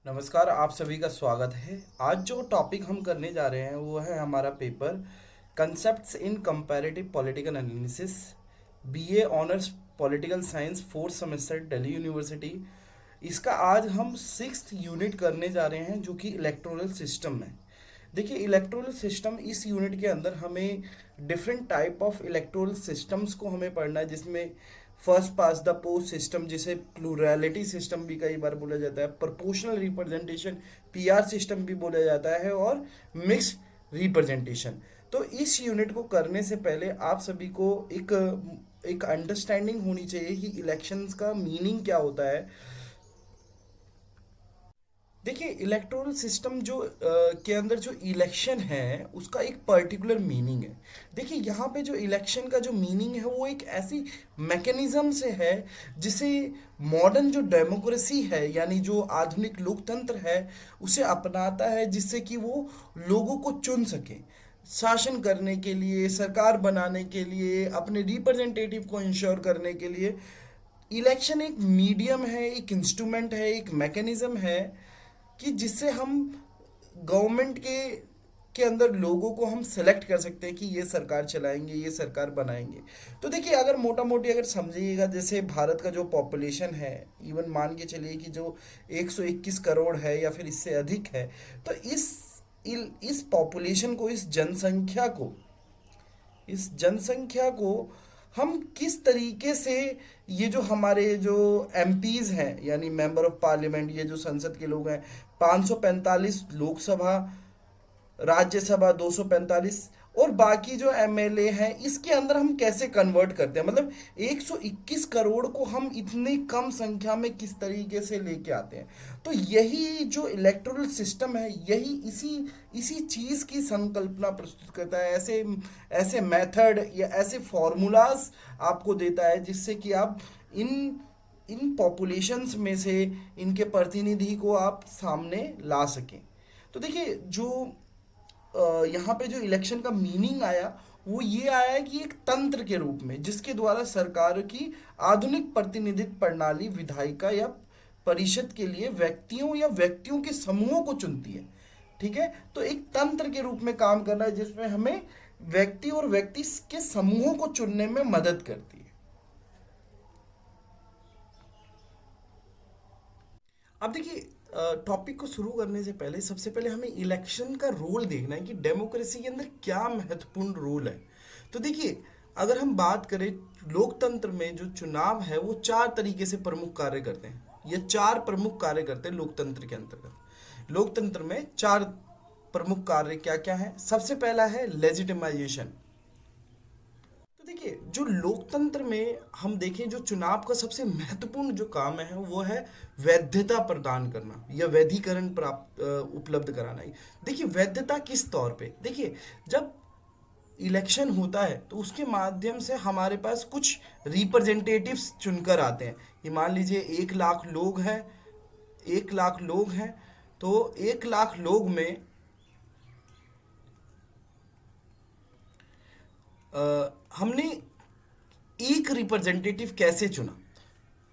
नमस्कार, आप सभी का स्वागत है। आज जो टॉपिक हम करने जा रहे हैं वो है हमारा paper concepts in comparative political analysis, BA honours political science, fourth semester, Delhi university. इसका आज हम सिक्स्थ यूनिट करने जा रहे हैं जो कि इलेक्टोरल सिस्टम है। देखिए, इलेक्टोरल सिस्टम इस यूनिट के अंदर हमें different type of electoral systems को हमें पढ़ना है, जिसमें first pass the post system, जिसे प्लूरैलिटी सिस्टम भी कई बार बोला जाता है, प्रोपोर्शनल रिप्रेजेंटेशन पीआर सिस्टम भी बोला जाता है, और मिक्स रिप्रेजेंटेशन। तो इस यूनिट को करने से पहले आप सभी को एक एक अंडरस्टैंडिंग होनी चाहिए कि इलेक्शंस का मीनिंग क्या होता है। देखिए, इलेक्टोरल सिस्टम जो के अंदर जो इलेक्शन है उसका एक पर्टिकुलर मीनिंग है। देखिए, यहाँ पे जो इलेक्शन का जो मीनिंग है वो एक ऐसी मैकेनिज्म से है जिसे मॉडर्न जो डेमोक्रेसी है, यानी जो आधुनिक लोकतंत्र है, उसे अपनाता है, जिससे कि वो लोगों को चुन सके शासन करने के लिए, सरकार बनाने के लिए, अपने रिप्रेजेंटेटिव को इंश्योर करने के लिए। इलेक्शन एक मीडियम है, एक इंस्ट्रूमेंट है, एक मैकेनिज्म है कि जिससे हम गवर्नमेंट के अंदर लोगों को हम सेलेक्ट कर सकते हैं कि ये सरकार चलाएंगे, ये सरकार बनाएंगे। तो देखिए, अगर मोटा मोटी अगर समझिएगा, जैसे भारत का जो पॉपुलेशन है, इवन मान के चलिए कि जो 121 करोड़ है या फिर इससे अधिक है, तो इस पॉपुलेशन को, इस जनसंख्या को हम किस तरीके से, ये जो हमारे जो एमपीज हैं, यानी मेंबर ऑफ पार्लियामेंट, ये जो संसद के लोग हैं, 545 लोकसभा, राज्यसभा 245, और बाकी जो एमएलए हैं, इसके अंदर हम कैसे कन्वर्ट करते हैं, मतलब 121 करोड़ को हम इतनी कम संख्या में किस तरीके से लेके आते हैं। तो यही जो इलेक्टोरल सिस्टम है, यही इसी इसी चीज की संकल्पना प्रस्तुत करता है। ऐसे ऐसे मेथड या ऐसे फॉर्मूलाज आपको देता है जिससे कि आप इन इन पॉपुलेशंस में से इनके प्रतिनिधि को आप सामने ला सकें। तो देखिए, जो यहाँ पे जो इलेक्शन का मीनिंग आया वो ये आया है कि एक तंत्र के रूप में जिसके द्वारा सरकार की आधुनिक प्रतिनिधित्व प्रणाली विधायिका या परिषद के लिए व्यक्तियों या व्यक्तियों के समूहों को चुनती है। ठीक है, तो एक तंत्र के रूप में काम करना है जिसमें हमें व्यक्ति और व्यक्ति के समूहों को चुनने में मदद करती है। अब देखिए, टॉपिक को शुरू करने से पहले सबसे पहले हमें इलेक्शन का रोल देखना है कि डेमोक्रेसी के अंदर क्या महत्वपूर्ण रोल है। तो देखिए, अगर हम बात करें, लोकतंत्र में जो चुनाव है वो चार तरीके से प्रमुख कार्य करते हैं। ये चार प्रमुख कार्य करते हैं लोकतंत्र के अंतर्गत। लोकतंत्र में चार प्रमुख कार्य क्या क्या है? सबसे पहला है लेजिटिमाइजेशन। तो देखिए, जो लोकतंत्र में हम देखें, जो चुनाव का सबसे महत्वपूर्ण जो काम है वो है वैधता प्रदान करना या वैधीकरण प्राप्त उपलब्ध कराना। देखिए, वैधता किस तौर पे? देखिए, जब इलेक्शन होता है तो उसके माध्यम से हमारे पास कुछ रिप्रेजेंटेटिव्स चुनकर आते हैं। ये मान लीजिए 1 लाख लोग हैं, 1 लाख लोग हैं, तो 1 लाख लोग में हमने एक रिप्रेजेंटेटिव कैसे चुना?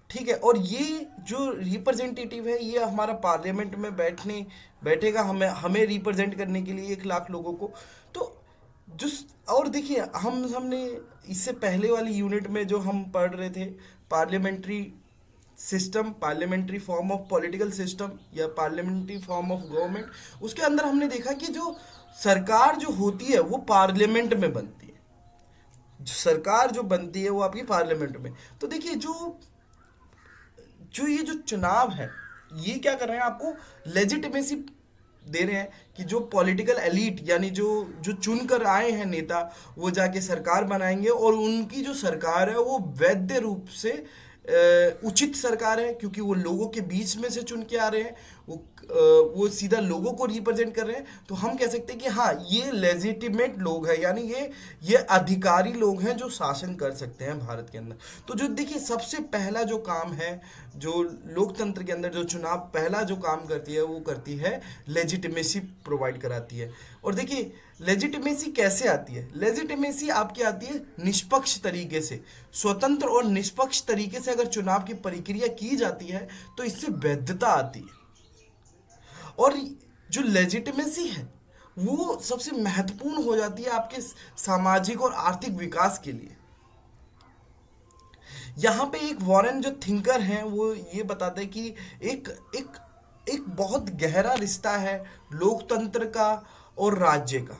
ठीक है, और ये जो रिप्रेजेंटेटिव है ये हमारा पार्लियामेंट में बैठेगा, हमें हमें रिप्रेजेंट करने के लिए 1 लाख लोगों को। तो जो और देखिए, हमने इससे पहले वाली यूनिट में जो हम पढ़ रहे थे, parliamentary system, parliamentary form of political system या पार्लियामेंट्री फॉर्म ऑफ गवर्नमेंट, उसके अंदर हमने देखा कि जो सरकार जो होती है वो पार्लियामेंट में बनती है। जो सरकार जो बनती है वो आपकी पार्लियामेंट में। तो देखिए, जो जो ये जो चुनाव है, ये क्या कर रहे हैं, आपको लेजिटिमेसी दे रहे हैं कि जो पॉलिटिकल एलीट, यानी जो जो चुनकर आए हैं नेता, वो जाके सरकार बनाएंगे, और उनकी जो सरकार है वो वैध रूप से उचित सरकार है, क्योंकि वो लोगों के बीच में से चुन के आ रहे हैं, वो सीधा लोगों को रिप्रेजेंट कर रहे हैं। तो हम कह सकते हैं कि हाँ, ये लेजिटिमेट लोग हैं, यानी ये अधिकारी लोग हैं जो शासन कर सकते हैं भारत के अंदर। तो जो देखिए, सबसे पहला जो काम है, जो लोकतंत्र के अंदर जो चुनाव पहला जो काम करती है वो करती है लेजिटिमेसी प्रोवाइड कराती है। और देखिए, लेजिटिमेसी कैसे आती है? लेजिटिमेसी आपकी आती है निष्पक्ष तरीके से, स्वतंत्र और निष्पक्ष तरीके से अगर चुनाव की प्रक्रिया की जाती है तो इससे वैधता आती है। और जो लेजिटिमेसी है वो सबसे महत्वपूर्ण हो जाती है आपके सामाजिक और आर्थिक विकास के लिए। यहाँ पे एक वॉरेन जो थिंकर हैं वो ये बताते हैं कि एक एक एक बहुत गहरा रिश्ता है लोकतंत्र का और राज्य का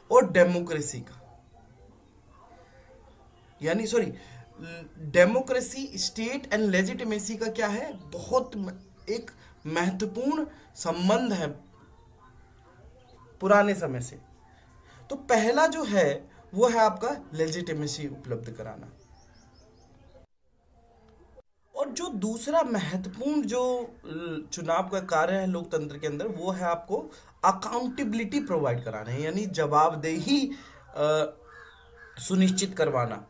और डेमोक्रेसी का, यानी sorry, democracy state and legitimacy का क्या है, बहुत एक महत्वपूर्ण संबंध है पुराने समय से। तो पहला जो है वो है आपका लेजिटिमेसी उपलब्ध कराना। और जो दूसरा महत्वपूर्ण जो चुनाव का कार्य है लोकतंत्र के अंदर वो है आपको अकाउंटेबिलिटी प्रोवाइड कराना है, यानी जवाबदेही सुनिश्चित करवाना।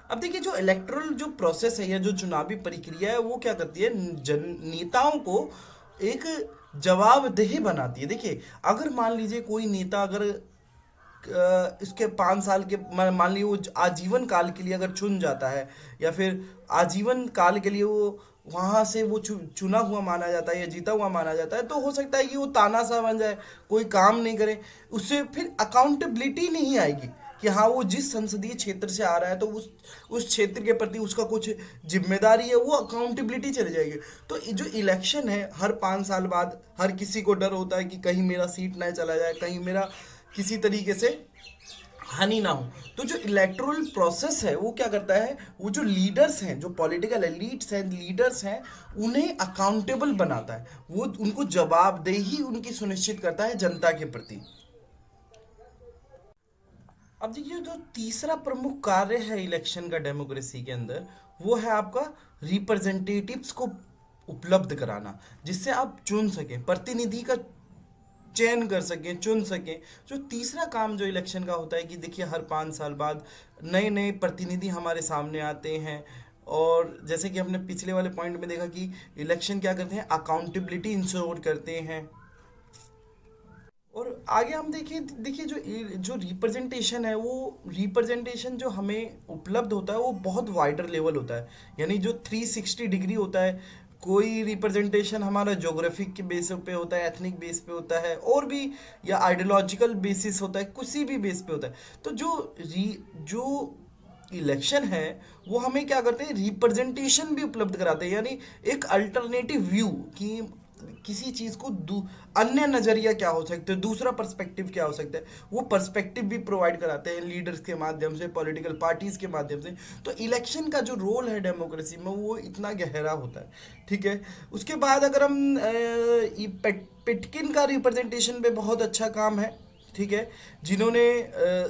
अब देखिए जो इलेक्टोरल जो प्रोसेस है या जो चुनावी प्रक्रिया है वो क्या करती है, नेताओं को एक जवाबदेही बनाती है। देखिए अगर मान लीजिए कोई नेता अगर इसके 5 साल के मान लीजिए वो आजीवन काल के लिए अगर चुन जाता है या फिर आजीवन काल के लिए वो वहां से वो चुना हुआ माना जाता है या जीता हुआ माना जाता है, तो हो सकता है कि वो तानाशाह बन जाए, कोई काम नहीं करे, उससे फिर अकाउंटेबिलिटी नहीं आएगी कि हाँ वो जिस संसदीय क्षेत्र से आ रहा है तो उस क्षेत्र के प्रति उसका कुछ जिम्मेदारी है, वो अकाउंटेबिलिटी चली जाएगी। तो जो इलेक्शन है हर 5 साल बाद हर किसी को डर होता है कि कहीं मेरा सीट ना चला जाए, कहीं मेरा किसी तरीके से हानि ना हो। तो जो इलेक्टोरल प्रोसेस है वो क्या करता है, वो जो लीडर्स हैं, जो पॉलिटिकल एलिट्स हैं, लीडर्स हैं, उन्हें अकाउंटेबल बनाता है, वो उनको जवाबदेही उनकी सुनिश्चित करता है जनता के प्रति। अब देखिए जो तीसरा प्रमुख कार्य है इलेक्शन का डेमोक्रेसी के अंदर वो है आपका रिप्रेजेंटेटिव्स को उपलब्ध कराना, जिससे आप चुन सकें, प्रतिनिधि का चयन कर सकें, चुन सकें। जो तीसरा काम जो इलेक्शन का होता है कि देखिए हर 5 साल बाद नए नए प्रतिनिधि हमारे सामने आते हैं, और जैसे कि हमने पिछले वाले पॉइंट में देखा कि इलेक्शन क्या करते हैं, अकाउंटेबिलिटी इंश्योर करते हैं। और आगे हम देखें, देखिए जो जो रिप्रेजेंटेशन है वो रिप्रेजेंटेशन जो हमें उपलब्ध होता है वो बहुत वाइडर लेवल होता है, यानी जो 360 डिग्री होता है। कोई रिप्रेजेंटेशन हमारा ज्योग्राफिक के बेस पे होता है, एथनिक बेस पे होता है, और भी या आइडियोलॉजिकल बेसिस होता है, किसी भी बेस पे होता है। तो जो इलेक्शन है वो हमें क्या करते हैं, रिप्रेजेंटेशन भी उपलब्ध कराते हैं, यानी एक अल्टरनेटिव व्यू कि किसी चीज को अन्य नजरिया क्या हो सकता है, दूसरा पर्सपेक्टिव क्या हो सकता है, वो पर्सपेक्टिव भी प्रोवाइड कराते हैं लीडर्स के माध्यम से, पॉलिटिकल पार्टीज के माध्यम से। तो इलेक्शन का जो रोल है डेमोक्रेसी में वो इतना गहरा होता है। ठीक है, उसके बाद अगर हम पिटकिन का रिप्रेजेंटेशन पे बहुत अच्छा काम है, ठीक है, जिन्होंने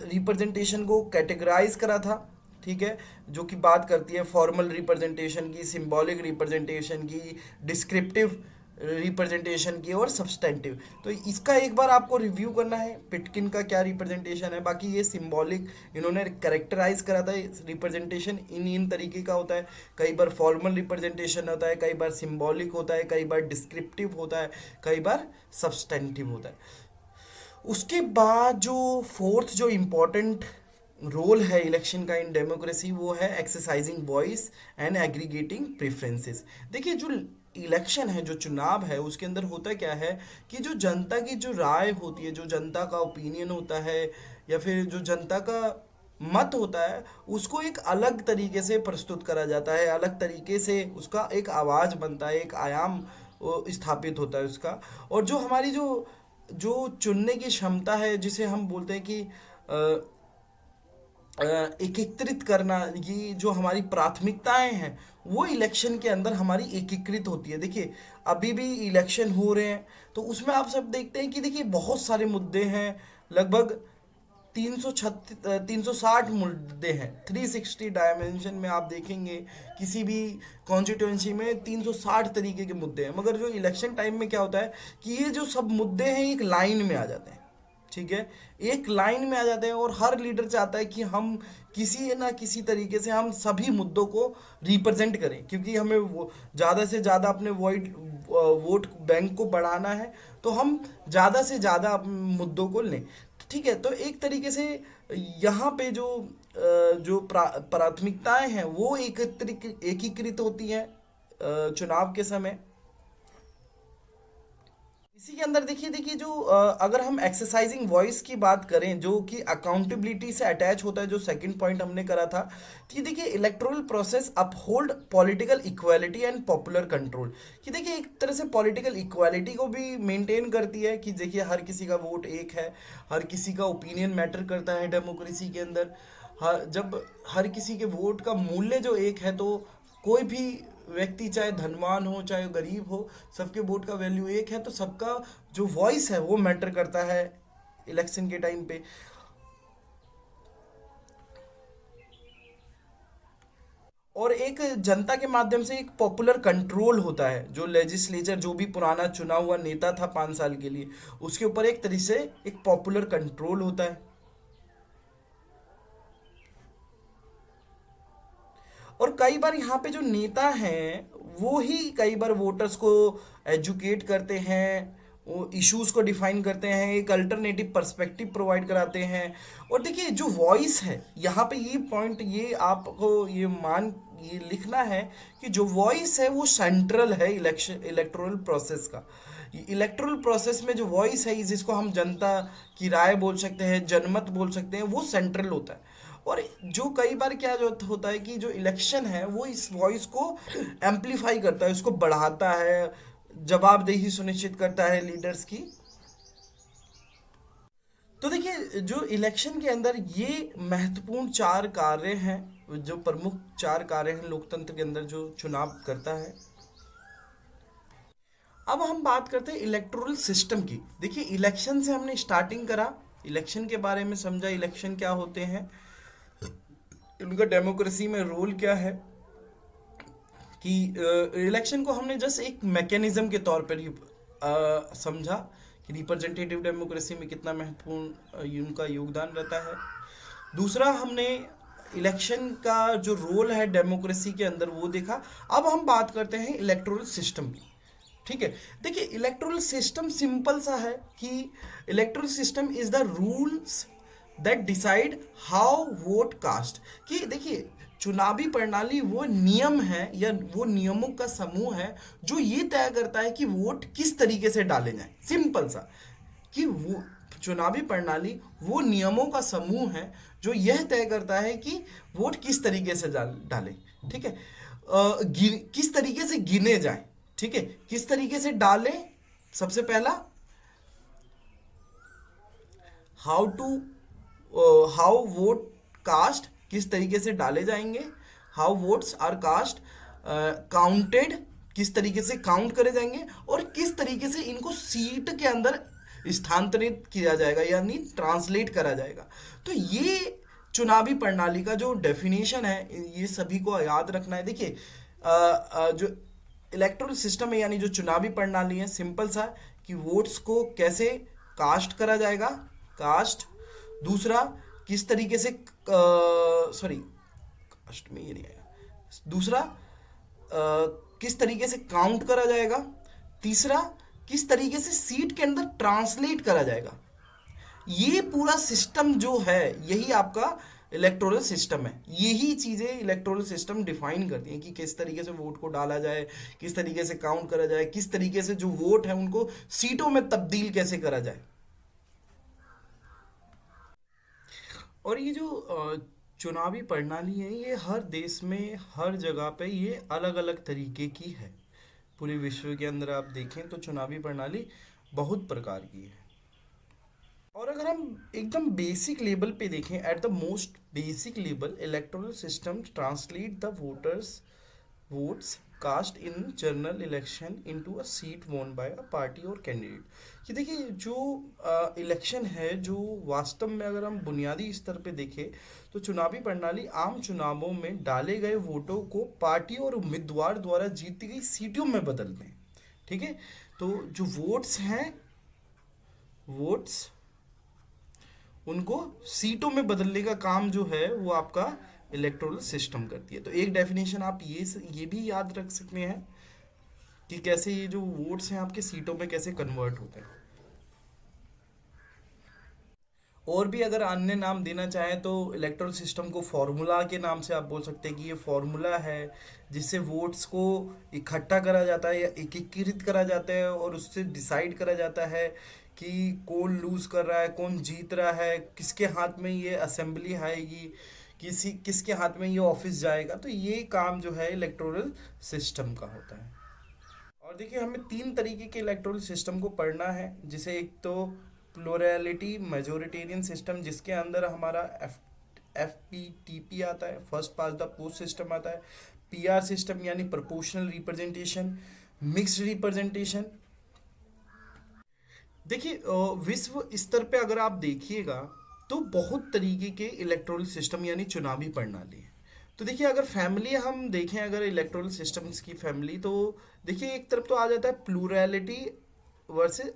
रिप्रेजेंटेशन को कैटेगराइज करा था। ठीक है, जो कि बात करती है फॉर्मल रिप्रेजेंटेशन की, सिंबॉलिक रिप्रेजेंटेशन की, डिस्क्रिप्टिव रिप्रेजेंटेशन की और सब्सटेंटिव। तो इसका एक बार आपको रिव्यू करना है पिटकिन का क्या रिप्रेजेंटेशन है। बाकी ये सिंबॉलिक इन्होंने कैरेक्टराइज करा था, रिप्रेजेंटेशन इन तरीके का होता है, कई बार फॉर्मल रिप्रेजेंटेशन होता है, कई बार सिंबॉलिक होता है, कई बार डिस्क्रिप्टिव होता है, कई बार सब्सटेंटिव होता है। उसके बाद जो फोर्थ जो इम्पोर्टेंट रोल है इलेक्शन का इन डेमोक्रेसी वो है exercising voice and aggregating preferences. देखिए जो इलेक्शन है, जो चुनाव है, उसके अंदर होता क्या है कि जो जनता की जो राय होती है, जो जनता का ओपिनियन होता है या फिर जो जनता का मत होता है, उसको एक अलग तरीके से प्रस्तुत करा जाता है, अलग तरीके से उसका एक आवाज़ बनता है, एक आयाम स्थापित होता है उसका। और जो हमारी जो जो चुनने की क्षमता है, जिसे हम बोलते हैं कि एकीकृत करना, ये जो हमारी प्राथमिकताएं हैं वो इलेक्शन के अंदर हमारी एकीकृत होती है। देखिए अभी भी इलेक्शन हो रहे हैं तो उसमें आप सब देखते हैं कि देखिए बहुत सारे मुद्दे हैं, लगभग 360 मुद्दे हैं। 360 डायमेंशन में आप देखेंगे किसी भी कॉन्स्टिट्यूंसी में 360 तरीके के मुद्दे हैं, मगर जो इलेक्शन टाइम में क्या होता है कि ये जो सब मुद्दे हैं एक लाइन में आ जाते हैं। ठीक है, एक लाइन में आ जाते हैं और हर लीडर चाहता है कि हम किसी ना किसी तरीके से हम सभी मुद्दों को रिप्रेजेंट करें, क्योंकि हमें वो ज़्यादा से ज़्यादा अपने वोट बैंक को बढ़ाना है, तो हम ज़्यादा से ज़्यादा मुद्दों को लें। ठीक है, तो एक तरीके से यहाँ पे जो प्राथमिकताएं हैं वो एकीकृत होती हैं चुनाव के समय। इसी के अंदर देखिए देखिए जो अगर हम एक्सरसाइजिंग वॉइस की बात करें जो कि अकाउंटेबिलिटी से अटैच होता है, जो सेकंड पॉइंट हमने करा था, कि देखिए electoral process uphold political equality and popular control, कि देखिए एक तरह से पॉलिटिकल इक्वालिटी को भी मेंटेन करती है, कि देखिए हर किसी का वोट एक है, हर किसी का ओपिनियन मैटर करता है डेमोक्रेसी के अंदर। जब हर किसी के वोट का मूल्य जो एक है, तो कोई भी व्यक्ति चाहे धनवान हो चाहे गरीब हो, सबके वोट का वैल्यू एक है, तो सबका जो वॉइस है वो मैटर करता है इलेक्शन के टाइम पे। और एक जनता के माध्यम से एक पॉपुलर कंट्रोल होता है, जो लेजिस्लेचर जो भी पुराना चुना हुआ नेता था 5 साल के लिए, उसके ऊपर एक तरह से एक पॉपुलर कंट्रोल होता है। और कई बार यहाँ पे जो नेता हैं वो ही कई बार वोटर्स को एजुकेट करते हैं, वो इश्यूज को डिफाइन करते हैं, एक अल्टरनेटिव पर्सपेक्टिव प्रोवाइड कराते हैं। और देखिए जो वॉइस है यहाँ पे, ये पॉइंट ये आपको ये लिखना है कि जो वॉइस है वो सेंट्रल है इलेक्शन इलेक्टोरल प्रोसेस का। इलेक्टोरल प्रोसेस में जो वॉइस है, जिसको हम जनता की राय बोल सकते हैं, जनमत बोल सकते हैं, वो सेंट्रल होता है। और जो कई बार क्या जो होता है कि जो इलेक्शन है वो इस वॉइस को एम्पलीफाई करता है, उसको बढ़ाता है, जवाबदेही सुनिश्चित करता है लीडर्स की। तो देखिए जो इलेक्शन के अंदर ये महत्वपूर्ण 4 कार्य हैं, जो प्रमुख 4 कार्य हैं लोकतंत्र के अंदर जो चुनाव करता है। अब हम बात करते हैं इलेक्टोरल सिस्टम की। देखिए इलेक्शन से हमने स्टार्टिंग करा, इलेक्शन के बारे में समझा, इलेक्शन क्या होते हैं, उनका डेमोक्रेसी में रोल क्या है, कि इलेक्शन को हमने जस्ट एक मैकेनिज्म के तौर पर ही समझा कि रिप्रेजेंटेटिव डेमोक्रेसी में कितना महत्वपूर्ण उनका योगदान रहता है। दूसरा हमने इलेक्शन का जो रोल है डेमोक्रेसी के अंदर वो देखा। अब हम बात करते हैं इलेक्टोरल सिस्टम की। ठीक है, देखिए इलेक्टोरल सिस्टम सिंपल सा है कि electoral system is the rules that decide how vote cast. कि देखिए चुनावी प्रणाली वो नियम है या वो नियमों का समूह है जो ये तय करता है कि वोट किस तरीके से डाले जाए। सिंपल सा, कि वो चुनावी प्रणाली वो नियमों का समूह है जो यह तय करता है कि वोट किस तरीके से डालें। ठीक है, किस तरीके से गिने जाए, ठीक है, किस तरीके से डालें। सबसे पहला, how to how vote cast, किस तरीके से डाले जाएंगे, how votes are cast counted, किस तरीके से काउंट करे जाएंगे, और किस तरीके से इनको सीट के अंदर स्थानांतरित किया जाएगा यानी ट्रांसलेट करा जाएगा। तो ये चुनावी प्रणाली का जो डेफिनेशन है, ये सभी को याद रखना है। देखिए जो इलेक्टोरल सिस्टम है यानी जो चुनावी प्रणाली है, सिंपल सा, कि वोट्स को कैसे कास्ट करा जाएगा, कास्ट। दूसरा, किस तरीके से सॉरी कास्ट में ये नहीं आएगा। दूसरा, किस तरीके से काउंट करा जाएगा। तीसरा, किस तरीके से सीट के अंदर ट्रांसलेट करा जाएगा। ये पूरा सिस्टम जो है यही आपका इलेक्टोरल सिस्टम है। यही चीज़ें इलेक्टोरल सिस्टम डिफाइन करती हैं कि किस तरीके से वोट को डाला जाए, किस तरीके से काउंट करा जाए, किस तरीके से जो वोट है उनको सीटों में तब्दील कैसे करा जाए। और ये जो चुनावी प्रणाली है, ये हर देश में हर जगह पे ये अलग अलग तरीके की है। पूरे विश्व के अंदर आप देखें तो चुनावी प्रणाली बहुत प्रकार की है। और अगर हम एकदम बेसिक लेवल पे देखें, at the most basic level, electoral system translate the voters votes cast in general election into a seat won by a party और कैंडिडेट। कि देखिए जो इलेक्शन है, जो वास्तव में अगर हम बुनियादी स्तर पे देखें तो चुनावी प्रणाली आम चुनावों में डाले गए वोटों को पार्टी और उम्मीदवार द्वारा जीती गई सीटों में बदलते हैं। ठीक है, तो जो वोट्स हैं, वोट्स उनको सीटों में बदलने का काम जो है वो आपका इलेक्टोरल सिस्टम करती है। तो एक डेफिनेशन आप ये भी याद रख सकते हैं कि कैसे ये जो वोट्स हैं आपके सीटों में कैसे कन्वर्ट होते हैं। और भी अगर अन्य नाम देना चाहें तो इलेक्टोरल सिस्टम को फॉर्मूला के नाम से आप बोल सकते हैं कि ये फॉर्मूला है जिससे वोट्स को इकट्ठा करा जाता है या एकीकृत करा जाता है और उससे डिसाइड करा जाता है कि कौन लूज कर रहा है, कौन जीत रहा है, किसके हाथ में ये असेंबली आएगी, किसके हाथ में ये ऑफिस जाएगा। तो ये काम जो है इलेक्टोरल सिस्टम का होता है। और देखिए हमें तीन तरीके के इलेक्टोरल सिस्टम को पढ़ना है, जिसे एक तो प्लूरैलिटी मेजोरिटेरियन सिस्टम जिसके अंदर हमारा एफ पी टी पी आता है, first pass the post system आता है, पी आर सिस्टम यानी प्रोपोर्शनल रिप्रेजेंटेशन, मिक्स्ड रिप्रेजेंटेशन। देखिए विश्व स्तर पे अगर आप देखिएगा तो बहुत तरीके के इलेक्टोरल सिस्टम यानी चुनावी प्रणाली है। तो देखिए अगर फैमिली हम देखें, अगर इलेक्टोरल सिस्टम्स की फैमिली, तो देखिए एक तरफ तो आ जाता है प्लूरैलिटी वर्सेस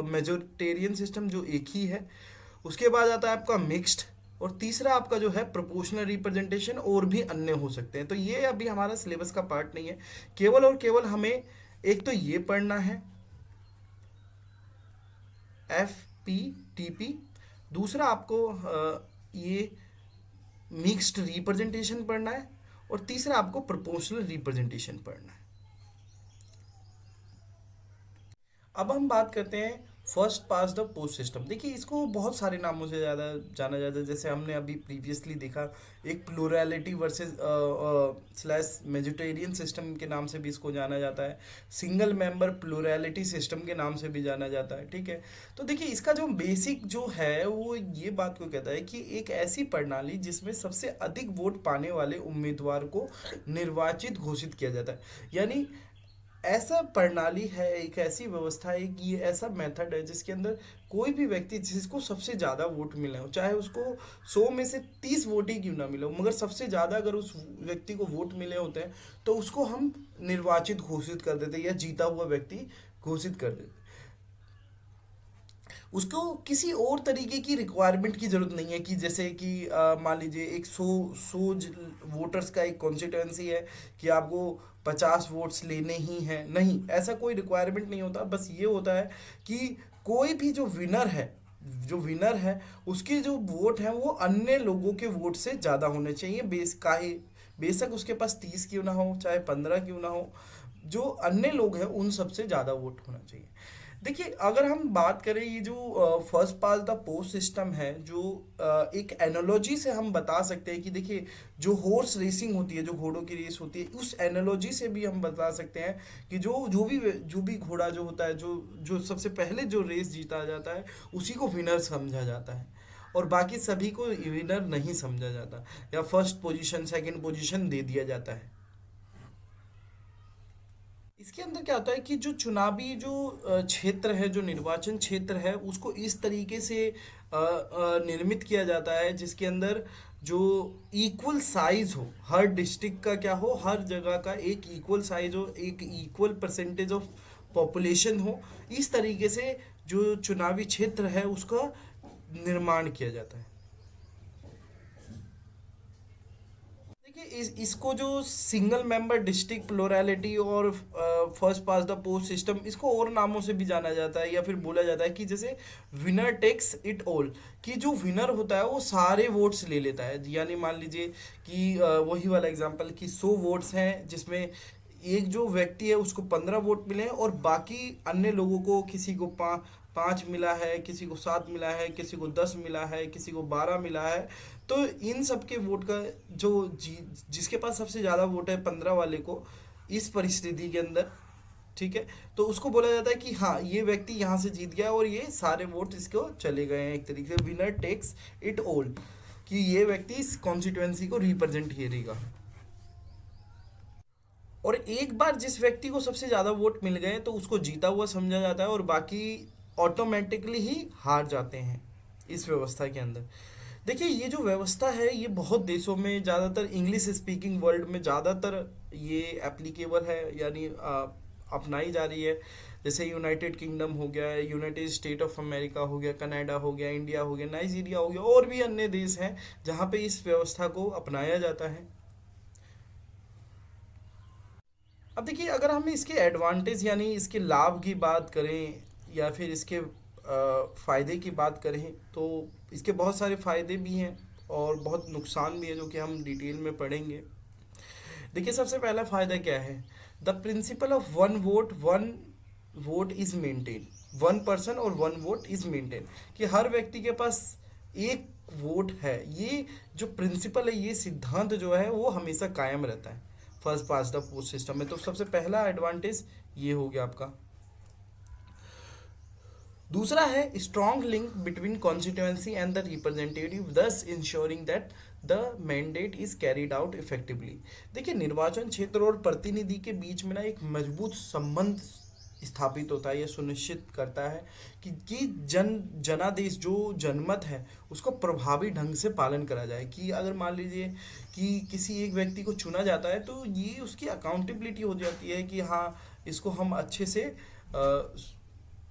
मेजोरिटेरियन सिस्टम जो एक ही है, उसके बाद आता है आपका मिक्स्ड, और तीसरा आपका जो है प्रोपोर्शनल रिप्रेजेंटेशन, और भी अन्य हो सकते हैं। तो ये अभी हमारा सिलेबस का पार्ट नहीं है, केवल और केवल हमें एक तो ये पढ़ना है एफ पी टी पी, दूसरा आपको ये मिक्स्ड रिप्रेजेंटेशन पढ़ना है, और तीसरा आपको प्रोपोर्शनल रिप्रेजेंटेशन पढ़ना है। अब हम बात करते हैं first pass the post system. देखिए इसको बहुत सारे नामों से ज़्यादा जाना जाता है, जैसे हमने अभी प्रीवियसली देखा, एक प्लूरैलिटी वर्सेस स्लैश मेजिटेरियन सिस्टम के नाम से भी इसको जाना जाता है, सिंगल मेंबर प्लूरैलिटी सिस्टम के नाम से भी जाना जाता है। ठीक है, तो देखिए इसका जो बेसिक जो है वो ये बात को कहता है कि एक ऐसी प्रणाली जिसमें सबसे अधिक वोट पाने वाले उम्मीदवार को निर्वाचित घोषित किया जाता है। यानी ऐसा प्रणाली है, एक ऐसी व्यवस्था है कि ये ऐसा मेथड है जिसके अंदर कोई भी व्यक्ति जिसको सबसे ज़्यादा वोट मिले हो, चाहे उसको 100 में से 30 वोट ही क्यों ना मिले हो, मगर सबसे ज़्यादा अगर उस व्यक्ति को वोट मिले होते हैं तो उसको हम निर्वाचित घोषित कर देते हैं या जीता हुआ व्यक्ति घोषित कर देते हैं। उसको किसी और तरीके की रिक्वायरमेंट की ज़रूरत नहीं है कि जैसे कि मान लीजिए एक सौ वोटर्स का एक कॉन्स्टिट्यूंसी है कि आपको 50 वोट्स लेने ही हैं, नहीं, ऐसा कोई रिक्वायरमेंट नहीं होता। बस ये होता है कि कोई भी जो विनर है उसके जो वोट हैं वो अन्य लोगों के वोट से ज़्यादा होने चाहिए, बेशक उसके पास 30 क्यों ना हो, चाहे 15 क्यों ना हो, जो अन्य लोग हैं उन सबसे ज़्यादा वोट होना चाहिए। देखिए अगर हम बात करें ये जो first pass the post system है, जो एक एनालॉजी से हम बता सकते हैं कि देखिए जो हॉर्स रेसिंग होती है, जो घोड़ों की रेस होती है, उस एनालॉजी से भी हम बता सकते हैं कि जो भी घोड़ा जो होता है, जो जो सबसे पहले जो रेस जीता जाता है उसी को विनर समझा जाता है, और बाकी सभी को विनर नहीं समझा जाता या फर्स्ट पोजीशन सेकंड पोजीशन दे दिया जाता है। इसके अंदर क्या होता है कि जो चुनावी जो क्षेत्र है, जो निर्वाचन क्षेत्र है, उसको इस तरीके से निर्मित किया जाता है जिसके अंदर जो इक्वल साइज हो, हर डिस्ट्रिक्ट का क्या हो, हर जगह का एक इक्वल साइज हो, एक इक्वल परसेंटेज ऑफ पॉपुलेशन हो। इस तरीके से जो चुनावी क्षेत्र है उसका निर्माण किया जाता है। देखिए इसको जो सिंगल मेंबर डिस्ट्रिक्ट प्लोरैलिटी और first pass the post system, इसको और नामों से भी जाना जाता है या फिर बोला जाता है कि जैसे विनर टेक्स इट ऑल, कि जो विनर होता है वो सारे वोट्स ले लेता है। यानी मान लीजिए कि वही वाला एग्जांपल कि 100 वोट्स हैं जिसमें एक जो व्यक्ति है उसको 15 वोट मिले हैं और बाकी अन्य लोगों को किसी को 5 मिला है, किसी को 7 मिला है, किसी को 10 मिला है, किसी को 12 मिला है। तो इन सब के वोट का जो जिसके पास सबसे ज़्यादा वोट है 15 वाले को, इस परिस्थिति के अंदर, ठीक है, तो उसको बोला जाता है कि हाँ ये व्यक्ति यहाँ से जीत गया और ये सारे वोट इसको चले गए हैं, एक तरीके से विनर टेक्स इट ऑल, कि ये व्यक्ति इस कॉन्स्टिट्यूएंसी को रिप्रेजेंट करेगा। और एक बार जिस व्यक्ति को सबसे ज़्यादा वोट मिल गए तो उसको जीता हुआ समझा जाता है और बाकी ऑटोमेटिकली ही हार जाते हैं इस व्यवस्था के अंदर। देखिए ये जो व्यवस्था है ये बहुत देशों में, ज़्यादातर इंग्लिश स्पीकिंग वर्ल्ड में ज़्यादातर ये एप्लीकेबल है, यानी अपनाई जा रही है। जैसे यूनाइटेड किंगडम हो गया, यूनाइटेड स्टेट ऑफ अमेरिका हो गया, कनाडा हो गया, इंडिया हो गया, नाइजीरिया हो गया, और भी अन्य देश हैं जहाँ पे इस व्यवस्था को अपनाया जाता है। अब देखिए अगर हम इसके एडवांटेज यानी इसके लाभ की बात करें या फिर इसके फ़ायदे की बात करें तो इसके बहुत सारे फ़ायदे भी हैं और बहुत नुकसान भी है, जो कि हम डिटेल में पढ़ेंगे। देखिए, सबसे पहला फ़ायदा क्या है? The principle of one vote is maintain. One person और वन वोट इज़ मेंटेन, कि हर व्यक्ति के पास एक वोट है। ये जो प्रिंसिपल है, ये सिद्धांत जो है वो हमेशा कायम रहता है first pass the post system में। तो सबसे पहला एडवांटेज ये हो गया आपका। दूसरा है strong link between constituency and the representative, thus ensuring that the mandate is carried out effectively. देखिए, निर्वाचन क्षेत्र और प्रतिनिधि के बीच में ना एक मजबूत संबंध स्थापित होता है। यह सुनिश्चित करता है कि जनादेश जो जनमत है उसको प्रभावी ढंग से पालन करा जाए। कि अगर मान लीजिए कि किसी एक व्यक्ति को चुना जाता है, तो ये उसकी अकाउंटेबिलिटी हो जाती है कि हाँ, इसको हम अच्छे से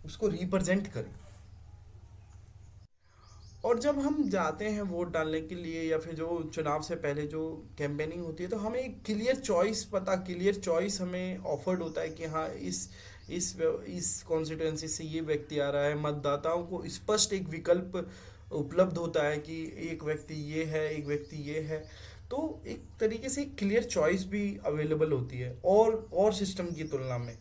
उसको रिप्रेजेंट करें। और जब हम जाते हैं वोट डालने के लिए या फिर जो चुनाव से पहले जो कैंपेनिंग होती है, तो हमें एक क्लियर चॉइस हमें ऑफर्ड होता है कि हाँ, इस कॉन्स्टिट्यूंसी से ये व्यक्ति आ रहा है। मतदाताओं को स्पष्ट एक विकल्प उपलब्ध होता है कि एक व्यक्ति ये है, एक व्यक्ति ये है। तो एक तरीके से क्लियर चॉइस भी अवेलेबल होती है और सिस्टम की तुलना में।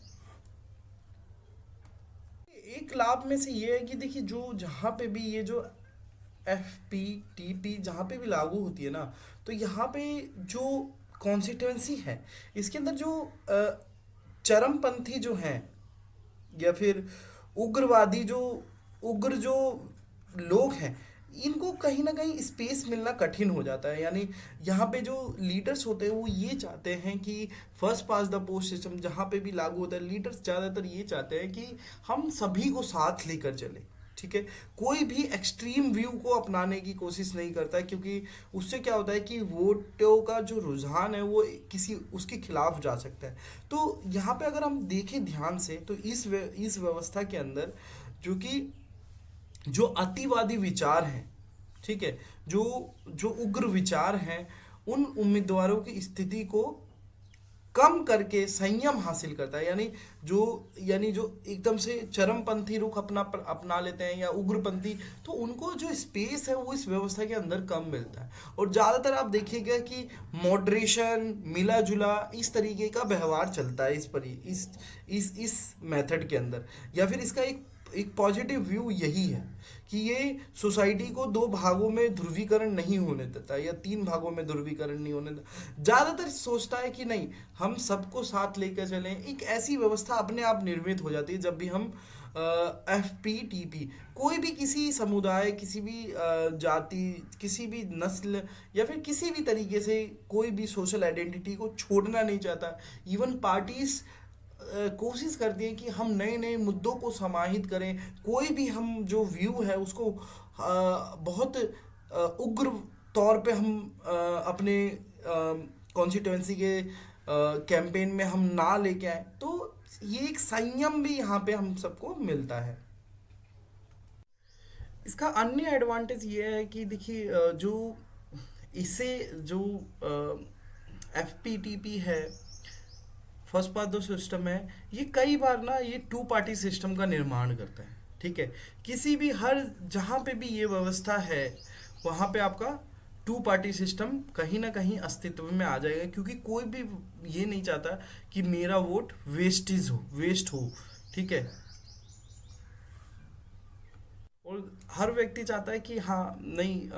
एक लाभ में से ये है कि देखिए, जो जहाँ पे भी ये जो FPTP जहाँ पे भी लागू होती है ना, तो यहाँ पे जो कॉन्स्टिट्यूंसी है, इसके अंदर जो चरमपंथी जो हैं या फिर उग्रवादी उग्र जो लोग हैं, इनको कहीं ना कहीं स्पेस मिलना कठिन हो जाता है। यानी यहाँ पे जो लीडर्स होते हैं वो ये चाहते हैं कि first pass the post system जहाँ पे भी लागू होता है, लीडर्स ज़्यादातर ये चाहते हैं कि हम सभी को साथ लेकर चलें। ठीक है, कोई भी एक्सट्रीम व्यू को अपनाने की कोशिश नहीं करता है, क्योंकि उससे क्या होता है कि वोटों का जो रुझान है वो किसी उसके खिलाफ जा सकता है। तो यहाँ पे अगर हम देखें ध्यान से, तो इस व्यवस्था के अंदर जो कि जो अतिवादी विचार हैं, ठीक है, जो जो उग्र विचार हैं, उन उम्मीदवारों की स्थिति को कम करके संयम हासिल करता है। यानी जो एकदम से चरमपंथी रुख अपना लेते हैं या उग्रपंथी, तो उनको जो स्पेस है वो इस व्यवस्था के अंदर कम मिलता है। और ज़्यादातर आप देखिएगा कि मॉडरेशन, मिला जुला, इस तरीके का व्यवहार चलता है इस मेथड के अंदर। या फिर इसका एक पॉजिटिव व्यू यही है कि ये सोसाइटी को दो भागों में ध्रुवीकरण नहीं होने देता या तीन भागों में ध्रुवीकरण नहीं होने देता। ज़्यादातर सोचता है कि नहीं, हम सबको साथ लेकर चलें। एक ऐसी व्यवस्था अपने आप निर्मित हो जाती है जब भी हम FPTP, कोई भी किसी समुदाय, किसी भी जाति, किसी भी नस्ल या फिर किसी भी तरीके से कोई भी सोशल आइडेंटिटी को छोड़ना नहीं चाहता। इवन पार्टीज कोशिश करती हैं कि हम नए नए मुद्दों को समाहित करें। कोई भी हम जो व्यू है उसको बहुत उग्र तौर पे हम अपने कॉन्स्टिट्यूएंसी के कैंपेन में हम ना लेके आए। तो ये एक संयम भी यहाँ पे हम सबको मिलता है। इसका अन्य एडवांटेज ये है कि देखिए, जो इसे जो FPTP है, फर्स्ट पास दो सिस्टम है, ये कई बार ना ये टू पार्टी सिस्टम का निर्माण करता है। ठीक है, किसी भी हर जहाँ पे भी ये व्यवस्था है वहाँ पे आपका टू पार्टी सिस्टम कहीं ना कहीं अस्तित्व में आ जाएगा, क्योंकि कोई भी ये नहीं चाहता कि मेरा वोट वेस्ट हो। ठीक है, और हर व्यक्ति चाहता है कि हाँ, नहीं,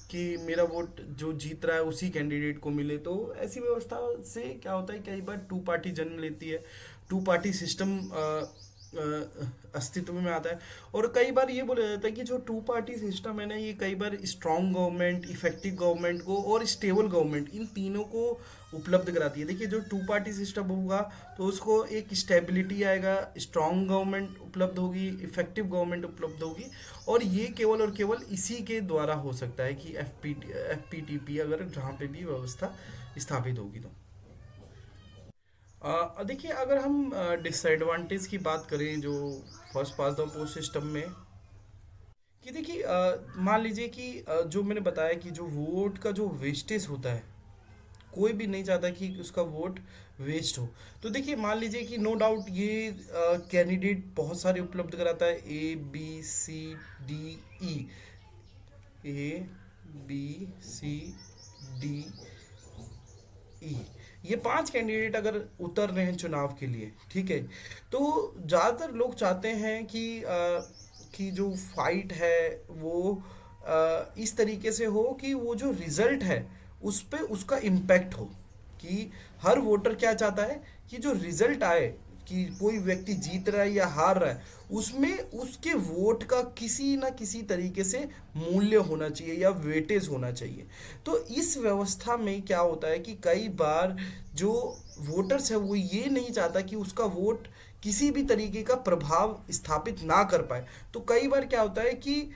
कि मेरा वोट जो जीत रहा है उसी कैंडिडेट को मिले। तो ऐसी व्यवस्था से क्या होता है, कई बार टू पार्टी जन्म लेती है, टू पार्टी सिस्टम अस्तित्व में आता है। और कई बार ये बोला जाता है कि जो टू पार्टी सिस्टम है ना, ये कई बार स्ट्रॉन्ग गवर्नमेंट, इफेक्टिव गवर्नमेंट को और स्टेबल गवर्नमेंट, इन तीनों को उपलब्ध कराती है। देखिए, जो टू पार्टी सिस्टम होगा तो उसको एक स्टेबिलिटी आएगा, स्ट्रॉन्ग गवर्नमेंट उपलब्ध होगी, इफेक्टिव गवर्नमेंट उपलब्ध होगी। और ये केवल और केवल इसी के द्वारा हो सकता है कि FPTP अगर जहाँ पे भी व्यवस्था स्थापित होगी। तो देखिए, अगर हम डिसएडवांटेज की बात करें जो first pass the post system में, कि देखिए, मान लीजिए कि जो मैंने बताया कि जो वोट का जो वेस्टेज होता है कोई भी नहीं चाहता कि उसका वोट वेस्ट हो। तो देखिए, मान लीजिए कि नो डाउट ये कैंडिडेट बहुत सारे उपलब्ध कराता है, ए A B C D E, ये 5 कैंडिडेट अगर उतर रहे हैं चुनाव के लिए, ठीक है, तो ज़्यादातर लोग चाहते हैं कि जो फाइट है वो इस तरीके से हो कि वो जो रिजल्ट है उस पे उसका इम्पैक्ट हो, कि हर वोटर क्या चाहता है कि जो रिजल्ट आए, कि कोई व्यक्ति जीत रहा है या हार रहा है, उसमें उसके वोट का किसी ना किसी तरीके से मूल्य होना चाहिए या वेटेज होना चाहिए। तो इस व्यवस्था में क्या होता है कि कई बार जो वोटर्स है वो ये नहीं चाहता कि उसका वोट किसी भी तरीके का प्रभाव स्थापित ना कर पाए। तो कई बार क्या होता है कि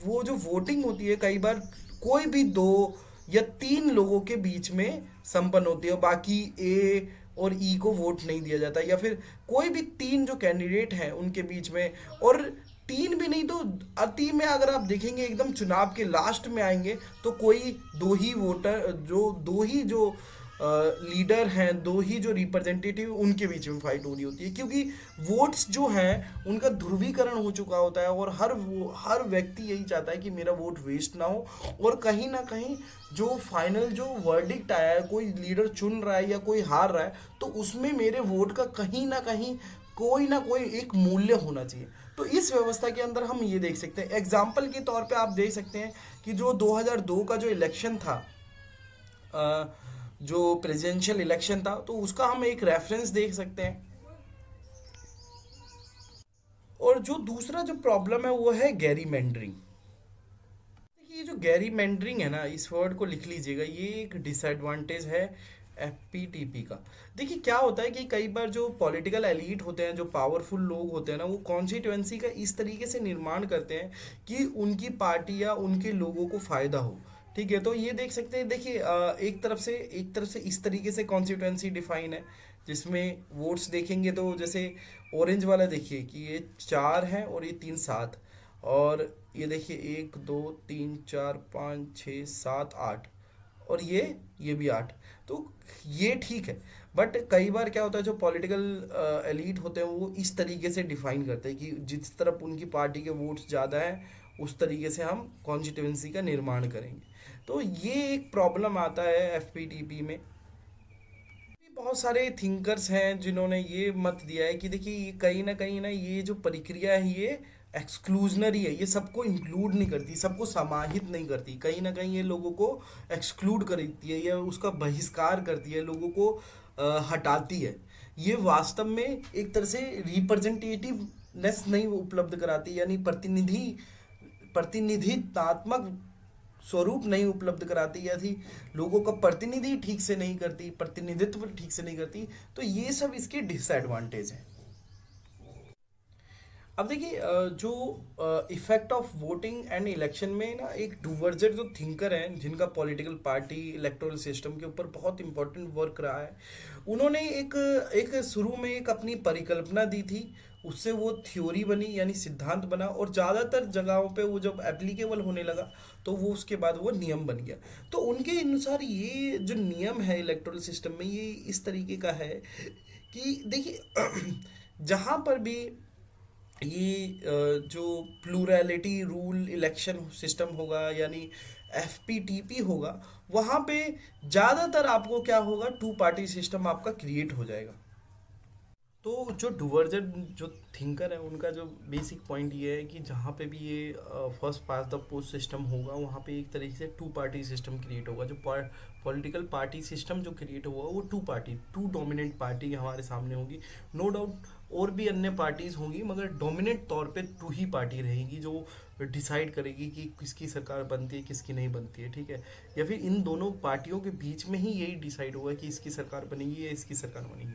वो जो वोटिंग होती है कई बार कोई भी 2 या 3 लोगों के बीच में संपन्न होती है, बाकी ए और ई को वोट नहीं दिया जाता, या फिर कोई भी 3 जो कैंडिडेट हैं उनके बीच में, और 3 भी नहीं तो अति में अगर आप देखेंगे एकदम चुनाव के लास्ट में आएंगे तो कोई 2 ही वोटर, जो 2 ही जो लीडर हैं, 2 ही जो रिप्रेजेंटेटिव, उनके बीच में फाइट हो रही होती है, क्योंकि वोट्स जो हैं उनका ध्रुवीकरण हो चुका होता है, और हर व्यक्ति यही चाहता है कि मेरा वोट वेस्ट ना हो, और कहीं ना कहीं जो फाइनल जो वर्डिक्ट आया है, कोई लीडर चुन रहा है या कोई हार रहा है, तो उसमें मेरे वोट का कहीं ना कोई एक मूल्य होना चाहिए। तो इस व्यवस्था के अंदर हम ये देख सकते हैं, एग्जाम्पल के तौर पे आप देख सकते हैं कि जो 2002 का जो इलेक्शन था, जो प्रेसिडेंशियल इलेक्शन था, तो उसका हम एक रेफरेंस देख सकते हैं। और जो दूसरा जो प्रॉब्लम है वो है गैरी मेंडरिंग। देखिए, ये जो गैरी मेंडरिंग है ना, इस वर्ड को लिख लीजिएगा, ये एक डिसएडवांटेज है एफपीटीपी का। देखिए क्या होता है कि कई बार जो पॉलिटिकल एलीट होते हैं, जो पावरफुल लोग होते हैं ना, वो कॉन्स्टिट्यूएंसी का इस तरीके से निर्माण करते हैं कि उनकी पार्टी या उनके लोगों को फायदा हो। ठीक है, तो ये देख सकते हैं। देखिए एक तरफ से इस तरीके से कॉन्स्टिट्यूएंसी डिफाइन है, जिसमें वोट्स देखेंगे तो जैसे ऑरेंज वाला देखिए कि ये 4 है और ये 3 7, और ये देखिए 1 2 3 4 5 6 7 8, और ये भी 8। तो ये ठीक है, बट कई बार क्या होता है, जो पॉलिटिकल एलीट होते हैं वो इस तरीके से डिफाइन करते हैं कि जिस तरफ उनकी पार्टी के वोट्स ज़्यादा हैं उस तरीके से हम कॉन्स्टिट्यूंसी का निर्माण करेंगे। तो ये एक प्रॉब्लम आता है एफपीटीपी में। भी बहुत सारे थिंकर्स हैं जिन्होंने ये मत दिया है कि देखिए, ये कहीं ना ये जो प्रक्रिया है ये एक्सक्लूजनरी है, ये सबको इंक्लूड नहीं करती, सबको समाहित नहीं करती, कहीं ना कहीं ये लोगों को एक्सक्लूड करती है या उसका बहिष्कार करती है, लोगों को हटाती है। ये वास्तव में एक तरह से रिप्रेजेंटेटिवनेस नहीं उपलब्ध कराती, यानी प्रतिनिधित्वात्मक स्वरूप नहीं उपलब्ध कराती, या थी लोगों का प्रतिनिधि ठीक से नहीं करती, प्रतिनिधित्व ठीक से नहीं करती। तो ये सब इसके डिसएडवांटेज हैं। अब देखिए, जो effect of voting and election में ना, एक डूवर्जर जो थिंकर हैं जिनका पॉलिटिकल पार्टी इलेक्टोरल सिस्टम के ऊपर बहुत इंपॉर्टेंट वर्क रहा है, उन्होंने एक एक शुरू में एक अपनी परिकल्पना दी थी, उससे वो थ्योरी बनी यानी सिद्धांत बना, और ज़्यादातर जगहों पे वो जब एप्लीकेबल होने लगा तो वो उसके बाद वो नियम बन गया। तो उनके अनुसार ये जो नियम है इलेक्टोरल सिस्टम में, ये इस तरीके का है कि देखिए जहाँ पर भी जो प्लूरैलिटी रूल इलेक्शन सिस्टम होगा, यानी एफपीटीपी होगा, वहाँ पे ज़्यादातर आपको क्या होगा, 2 पार्टी सिस्टम आपका क्रिएट हो जाएगा। तो जो डुवर्जर जो थिंकर है उनका जो बेसिक पॉइंट ये है कि जहाँ पे भी ये first pass the post system होगा, वहाँ पे एक तरीके से 2 पार्टी सिस्टम क्रिएट होगा। जो पॉलिटिकल पार्टी सिस्टम जो क्रिएट होगा वो 2 डोमिनेंट पार्टी हमारे सामने होगी। नो डाउट और भी अन्य पार्टीज होंगी, मगर डोमिनेंट तौर पे 2 ही पार्टी रहेगी जो डिसाइड करेगी कि किसकी सरकार बनती है किसकी नहीं बनती है। ठीक है, या फिर इन दोनों पार्टियों के बीच में ही यही डिसाइड होगा कि इसकी सरकार बनेगी या इसकी सरकार बनेगी।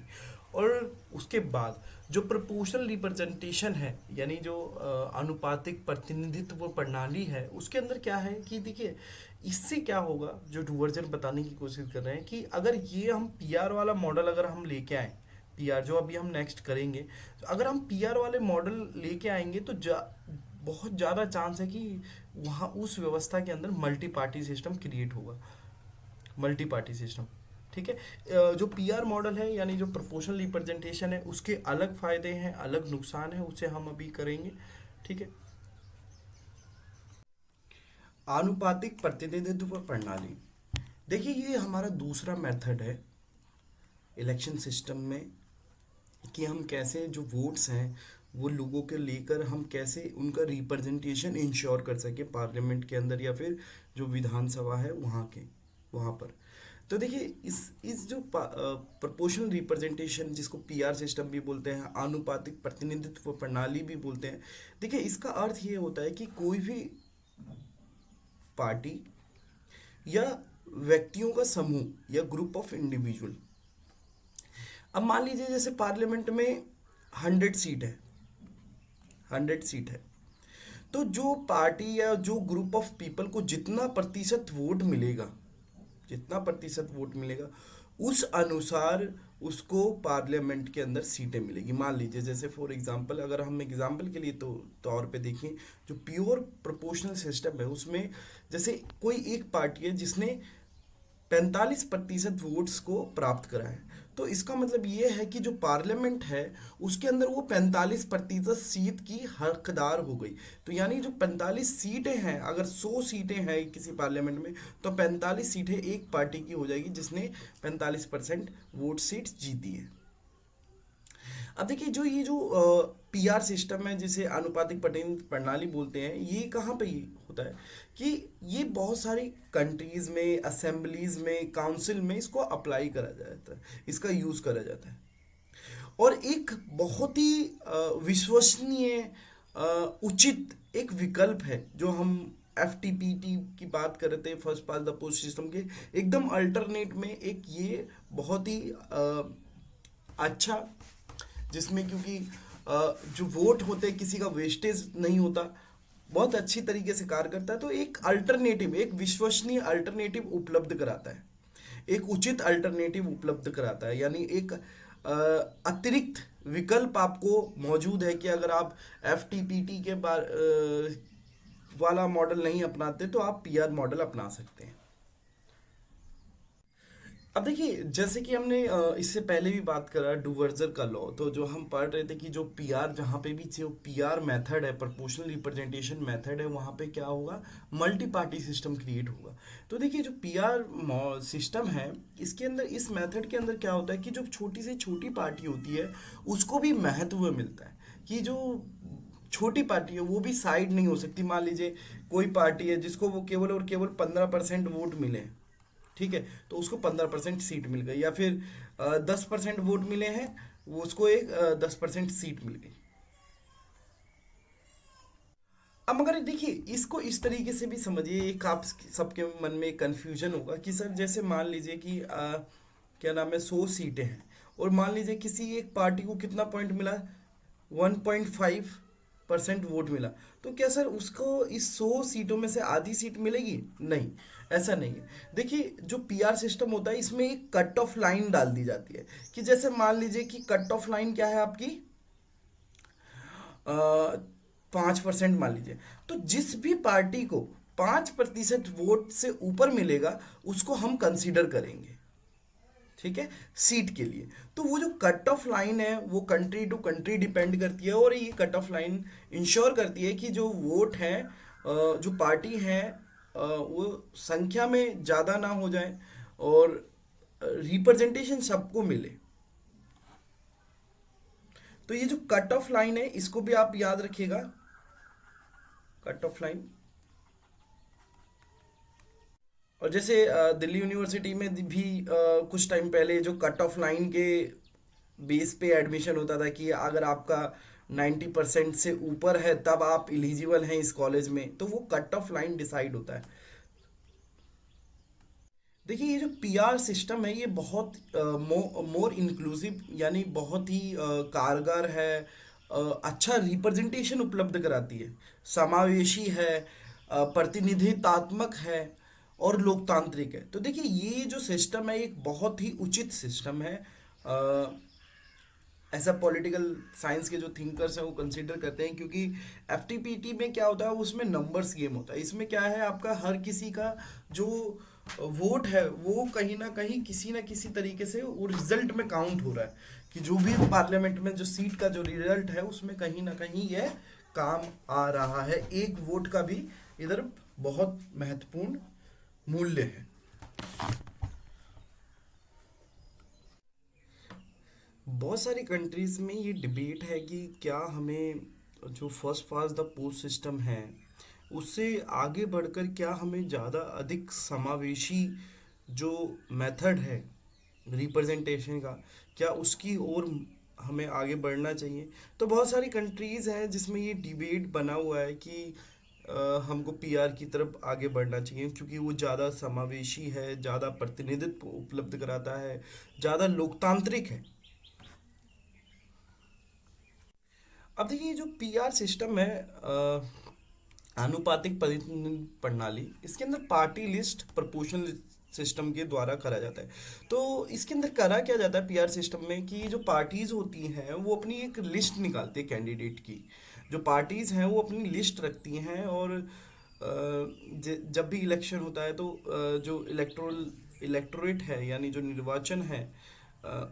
और उसके बाद जो प्रोपोर्शनल रिप्रेजेंटेशन है, यानी जो अनुपातिक प्रतिनिधित्व प्रणाली है, उसके अंदर क्या है कि देखिए इससे क्या होगा, जो डुवर्जन बताने की कोशिश कर रहे हैं कि अगर ये हम पीआर वाला मॉडल अगर हम लेके आए, पीआर जो अभी हम नेक्स्ट करेंगे, तो अगर हम पीआर वाले मॉडल लेके आएंगे तो बहुत ज़्यादा चांस है कि वहाँ उस व्यवस्था के अंदर मल्टी पार्टी सिस्टम क्रिएट होगा। Multi party system. ठीक है। जो पीआर मॉडल है यानी जो प्रोपोर्शनल रिप्रेजेंटेशन है उसके अलग फायदे हैं, अलग नुकसान है, उसे हम अभी करेंगे। ठीक है। आनुपातिक प्रतिनिधित्व प्रणाली, देखिए ये हमारा दूसरा मेथड है इलेक्शन सिस्टम में कि हम कैसे जो वोट्स हैं वो लोगों के लेकर हम कैसे उनका रिप्रेजेंटेशन इंश्योर कर सके पार्लियामेंट के अंदर या फिर जो विधानसभा है वहाँ पर। तो देखिए इस जो प्रोपोर्शनल रिप्रेजेंटेशन जिसको पीआर सिस्टम भी बोलते हैं, आनुपातिक प्रतिनिधित्व प्रणाली भी बोलते हैं, देखिए इसका अर्थ ये होता है कि कोई भी पार्टी या व्यक्तियों का समूह या ग्रुप ऑफ इंडिविजुअल, अब मान लीजिए जैसे पार्लियामेंट में 100 सीट है, 100 सीट है, तो जो पार्टी या जो ग्रुप ऑफ पीपल को जितना प्रतिशत वोट मिलेगा, जितना प्रतिशत वोट मिलेगा उस अनुसार उसको पार्लियामेंट के अंदर सीटें मिलेगी। मान लीजिए जैसे फॉर एग्जांपल अगर हम एग्जांपल के लिए तो तौर पे देखें, जो प्योर प्रोपोर्शनल सिस्टम है उसमें जैसे कोई एक पार्टी है जिसने 45% वोट्स को प्राप्त करा है, तो इसका मतलब ये है कि जो पार्लियामेंट है उसके अंदर वो 45% सीट की हकदार हो गई। तो यानी जो 45 सीटें हैं, अगर 100 सीटें हैं किसी पार्लियामेंट में, तो 45 सीटें एक पार्टी की हो जाएगी जिसने 45% वोट सीट जीती है। अब देखिए जो ये जो पीआर सिस्टम है जिसे आनुपातिक प्रणाली बोलते हैं, ये कहाँ पे होता है कि ये बहुत सारी कंट्रीज में, असेंबलीज में, काउंसिल में इसको अप्लाई करा जाता है, इसका यूज़ करा जाता है। और एक बहुत ही विश्वसनीय, उचित एक विकल्प है जो हम एफटीपीटी की बात कर रहे थे, first pass the post system के एकदम अल्टरनेट में एक ये बहुत ही अच्छा, जिसमें क्योंकि जो वोट होते हैं किसी का वेस्टेज नहीं होता, बहुत अच्छी तरीके से कार्य करता है। तो एक अल्टरनेटिव, एक विश्वसनीय अल्टरनेटिव उपलब्ध कराता है, एक उचित अल्टरनेटिव उपलब्ध कराता है, यानी एक अतिरिक्त विकल्प आपको मौजूद है कि अगर आप एफटीपीटी के वाला मॉडल नहीं अपनाते तो आप पीआर मॉडल अपना सकते हैं। अब देखिए जैसे कि हमने इससे पहले भी बात करा डुवर्जर का लॉ, तो जो हम पढ़ रहे थे कि जो पीआर, जहाँ पे भी जो पीआर मेथड है, प्रोपोर्शनल रिप्रेजेंटेशन मेथड है, वहाँ पे क्या होगा, मल्टी पार्टी सिस्टम क्रिएट होगा। तो देखिए जो पीआर सिस्टम है इसके अंदर, इस मेथड के अंदर क्या होता है कि जो छोटी से छोटी पार्टी होती है उसको भी महत्व मिलता है कि जो छोटी पार्टी है वो भी साइड नहीं हो सकती। मान लीजिए कोई पार्टी है जिसको वो केवल और केवल 15% वोट मिले, ठीक है, तो उसको 15% सीट मिल गई, या फिर 10% वोट मिले हैं वो उसको एक 10% सीट मिल गई। अब मगर देखिए इसको इस तरीके से भी समझिए, एक आप सबके मन में एक कन्फ्यूजन होगा कि सर जैसे मान लीजिए कि क्या नाम है, 100 सीटें हैं और मान लीजिए किसी एक पार्टी को कितना पॉइंट मिला, 1.5% वोट मिला, तो क्या सर उसको इस 100 सीटों में से आधी सीट मिलेगी? नहीं, ऐसा नहीं है। देखिए जो पीआर सिस्टम होता है इसमें एक कट ऑफ लाइन डाल दी जाती है कि जैसे मान लीजिए कि कट ऑफ लाइन क्या है आपकी, 5% मान लीजिए, तो जिस भी पार्टी को 5% वोट से ऊपर मिलेगा उसको हम कंसीडर करेंगे, ठीक है, सीट के लिए। तो वो जो कट ऑफ लाइन है वो कंट्री टू कंट्री डिपेंड करती है, और ये कट ऑफ लाइन इंश्योर करती है कि जो वोट है, जो पार्टी है, वो संख्या में ज़्यादा ना हो जाए और रिप्रेजेंटेशन सबको मिले। तो ये जो कट ऑफ लाइन है इसको भी आप याद रखिएगा, कट ऑफ लाइन। और जैसे दिल्ली यूनिवर्सिटी में भी कुछ टाइम पहले जो कट ऑफ लाइन के बेस पे एडमिशन होता था कि अगर आपका 90% से ऊपर है तब आप एलिजिबल हैं इस कॉलेज में, तो वो कट ऑफ लाइन डिसाइड होता है। देखिए ये जो पीआर सिस्टम है ये बहुत मोर इंक्लूसिव, यानी बहुत ही कारगर है, अच्छा रिप्रेजेंटेशन उपलब्ध कराती है, समावेशी है, प्रतिनिधित्वात्मक है और लोकतांत्रिक है। तो देखिए ये जो सिस्टम है एक बहुत ही उचित सिस्टम है, ऐसा पॉलिटिकल साइंस के जो थिंकर्स हैं वो कंसिडर करते हैं, क्योंकि एफटीपीटी में क्या होता है उसमें नंबर्स गेम होता है। इसमें क्या है, आपका हर किसी का जो वोट है वो कहीं ना किसी तरीके से वो रिजल्ट में काउंट हो रहा है, कि जो भी पार्लियामेंट में जो सीट का जो रिजल्ट है उसमें कहीं ना कहीं ये काम आ रहा है। एक वोट का भी इधर बहुत महत्वपूर्ण मूल्य है। बहुत सारी कंट्रीज में ये डिबेट है कि क्या हमें जो first pass the post system है उससे आगे बढ़कर क्या हमें ज़्यादा अधिक समावेशी जो मेथड है रिप्रेजेंटेशन का, क्या उसकी ओर हमें आगे बढ़ना चाहिए। तो बहुत सारी कंट्रीज़ हैं जिसमें ये डिबेट बना हुआ है कि हमको पीआर की तरफ आगे बढ़ना चाहिए, क्योंकि वो ज़्यादा समावेशी है, ज़्यादा प्रतिनिधित्व उपलब्ध कराता है, ज़्यादा लोकतांत्रिक है। अब देखिए जो पीआर सिस्टम है, आनुपातिक प्रतिनिधित्व प्रणाली, इसके अंदर पार्टी लिस्ट प्रपोर्शनल सिस्टम के द्वारा करा जाता है। तो इसके अंदर करा क्या जाता है पीआर सिस्टम में, कि जो पार्टीज होती हैं वो अपनी एक लिस्ट निकालती है कैंडिडेट की। जो पार्टीज हैं वो अपनी लिस्ट रखती हैं, और जब भी इलेक्शन होता है तो जो इलेक्टोरेट है यानी जो निर्वाचन है,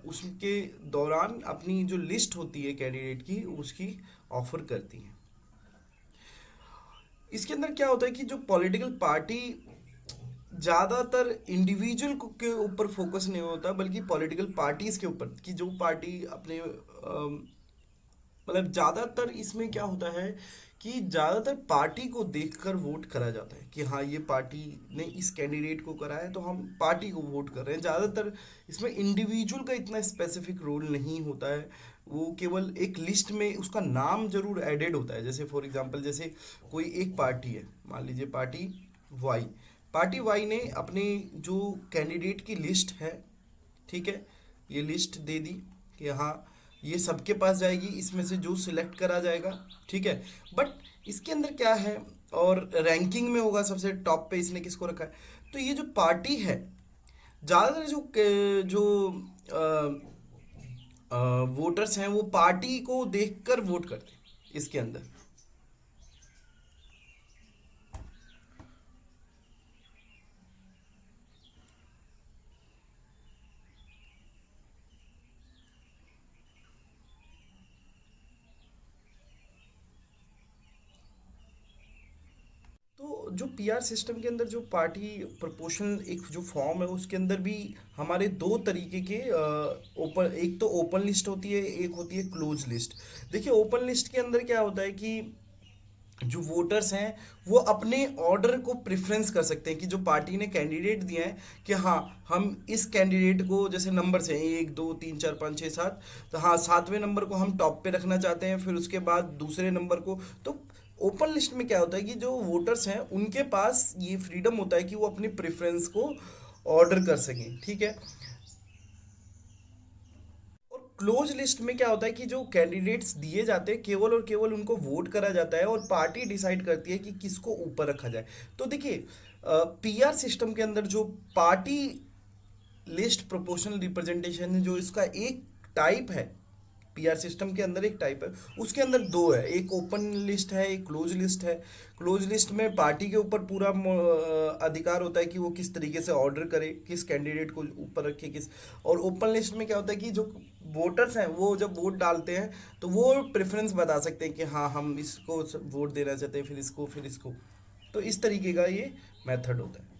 उसके दौरान अपनी जो लिस्ट होती है कैंडिडेट की उसकी ऑफर करती हैं। इसके अंदर क्या होता है कि जो पॉलिटिकल पार्टी ज़्यादातर इंडिविजुअल के ऊपर फोकस नहीं होता, बल्कि पॉलिटिकल पार्टीज के ऊपर, कि जो पार्टी अपने मतलब ज़्यादातर इसमें क्या होता है कि ज़्यादातर पार्टी को देखकर वोट करा जाता है, कि हाँ ये पार्टी ने इस कैंडिडेट को करा है तो हम पार्टी को वोट कर रहे हैं। ज़्यादातर इसमें इंडिविजुअल का इतना स्पेसिफिक रोल नहीं होता है। वो केवल एक लिस्ट में उसका नाम जरूर एडेड होता है। जैसे फॉर एग्जांपल, जैसे कोई एक पार्टी है, मान लीजिए पार्टी वाई। पार्टी वाई ने अपने जो कैंडिडेट की लिस्ट है, ठीक है, ये लिस्ट दे दी कि हाँ ये सबके पास जाएगी, इसमें से जो सिलेक्ट करा जाएगा, ठीक है। बट इसके अंदर क्या है, और रैंकिंग में होगा सबसे टॉप पे इसने किसको रखा है। तो ये जो पार्टी है, ज़्यादातर जो वोटर्स हैं वो पार्टी को देखकर वोट करते हैं इसके अंदर। तो जो पीआर सिस्टम के अंदर जो पार्टी प्रोपोर्शनल एक जो फॉर्म है उसके अंदर भी हमारे दो तरीके के ओपन, एक तो ओपन लिस्ट होती है, एक होती है क्लोज लिस्ट। देखिए ओपन लिस्ट के अंदर क्या होता है कि जो वोटर्स हैं वो अपने ऑर्डर को प्रेफरेंस कर सकते हैं, कि जो पार्टी ने कैंडिडेट दिया है कि हाँ हम इस कैंडिडेट को, जैसे नंबर से 1 2 3 4 5 6 7, तो हाँ सातवें नंबर को हम टॉप पे रखना चाहते हैं, फिर उसके बाद दूसरे नंबर को। तो ओपन लिस्ट में क्या होता है कि जो वोटर्स हैं उनके पास ये फ्रीडम होता है कि वो अपनी प्रेफरेंस को ऑर्डर कर सकें, ठीक है। और क्लोज लिस्ट में क्या होता है कि जो कैंडिडेट्स दिए जाते हैं केवल और केवल उनको वोट करा जाता है, और पार्टी डिसाइड करती है कि किसको ऊपर रखा जाए। तो देखिए पीआर सिस्टम के अंदर जो पार्टी लिस्ट प्रोपोर्शनल रिप्रेजेंटेशन है, जो इसका एक टाइप है, पीआर सिस्टम के अंदर एक टाइप है, उसके अंदर दो है, एक ओपन लिस्ट है, एक क्लोज लिस्ट है। क्लोज लिस्ट में पार्टी के ऊपर पूरा अधिकार होता है कि वो किस तरीके से ऑर्डर करे, किस कैंडिडेट को ऊपर रखे, किस। और ओपन लिस्ट में क्या होता है कि जो वोटर्स हैं वो जब वोट डालते हैं तो वो प्रेफरेंस बता सकते हैं कि हाँ हम इसको वोट देना चाहते हैं, फिर इसको, फिर इसको। तो इस तरीके का ये मेथड होता है।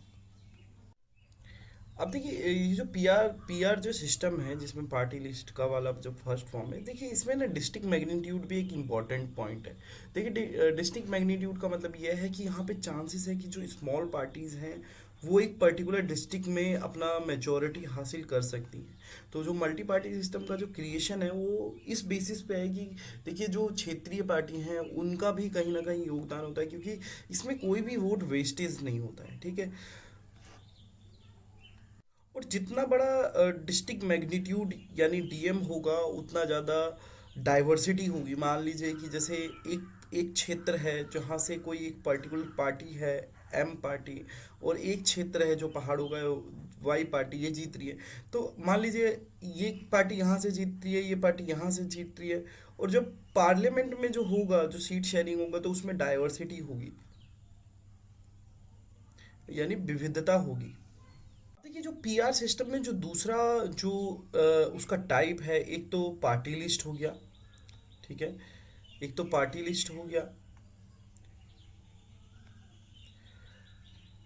अब देखिए ये जो पीआर पीआर जो सिस्टम है जिसमें पार्टी लिस्ट का वाला जो फर्स्ट फॉर्म है, देखिए इसमें ना डिस्ट्रिक्ट मैग्नीट्यूड भी एक इम्पॉर्टेंट पॉइंट है। देखिए डिस्ट्रिक्ट मैग्नीट्यूड का मतलब यह है कि यहाँ पे चांसेस है कि जो स्मॉल पार्टीज हैं वो एक पर्टिकुलर डिस्ट्रिक्ट में अपना मेजोरिटी हासिल कर सकती हैं। तो जो मल्टी पार्टी सिस्टम का जो क्रिएशन है वो इस बेसिस पे है कि देखिए जो क्षेत्रीय पार्टी हैं उनका भी कहीं ना कहीं योगदान होता है, क्योंकि इसमें कोई भी वोट वेस्टेज नहीं होता है, ठीक है। और जितना बड़ा डिस्ट्रिक्ट मैग्नीट्यूड यानी डीएम होगा उतना ज़्यादा डाइवर्सिटी होगी। मान लीजिए कि जैसे एक एक क्षेत्र है जहाँ से कोई एक पर्टिकुलर पार्टी है, एम पार्टी, और एक क्षेत्र है जो पहाड़ों का वाई पार्टी, ये जीत रही है। तो मान लीजिए ये पार्टी यहाँ से जीत रही है, ये पार्टी यहाँ से जीत रही है, और जब पार्लियामेंट में जो होगा, जो सीट शेयरिंग होगा, तो उसमें डाइवर्सिटी होगी यानी विविधता होगी। देखिए जो पीआर सिस्टम में जो दूसरा जो उसका टाइप है, एक तो पार्टी लिस्ट हो गया, ठीक है, एक तो पार्टी लिस्ट हो गया,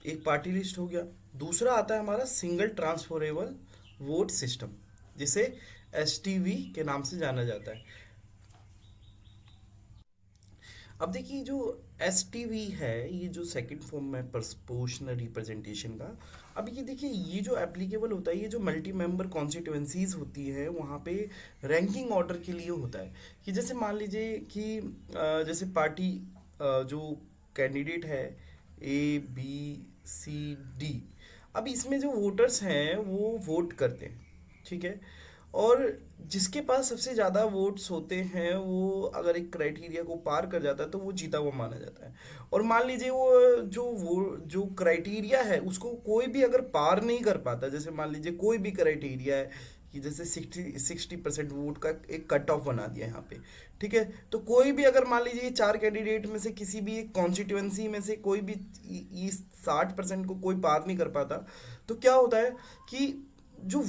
एक पार्टी लिस्ट हो गया। दूसरा आता है हमारा सिंगल ट्रांसफरेबल वोट सिस्टम, जिसे एसटीवी के नाम से जाना जाता है। अब देखिए जो एस टी वी है, ये जो सेकंड फॉर्म है प्रोपोर्शनल रिप्रेजेंटेशन का। अब ये देखिए, ये जो एप्लीकेबल होता है, ये जो मल्टी मेंबर कॉन्स्टिट्यूएंसीज होती है वहाँ पे रैंकिंग ऑर्डर के लिए होता है। कि जैसे मान लीजिए कि जैसे पार्टी जो कैंडिडेट है ए बी सी डी, अब इसमें जो वोटर्स हैं वो वोट करते हैं, ठीक है। और जिसके पास सबसे ज़्यादा वोट्स होते हैं वो अगर एक क्राइटेरिया को पार कर जाता है तो वो जीता हुआ माना जाता है। और मान लीजिए वो जो क्राइटेरिया है उसको कोई भी अगर पार नहीं कर पाता, जैसे मान लीजिए कोई भी क्राइटेरिया है कि जैसे 60% वोट का एक कट ऑफ बना दिया यहाँ पे, ठीक है। तो कोई भी अगर मान लीजिए चार कैंडिडेट में से किसी भी एक कॉन्स्टिट्यूएंसी में से कोई भी इस 60% को कोई पार नहीं कर पाता, तो क्या होता है कि जो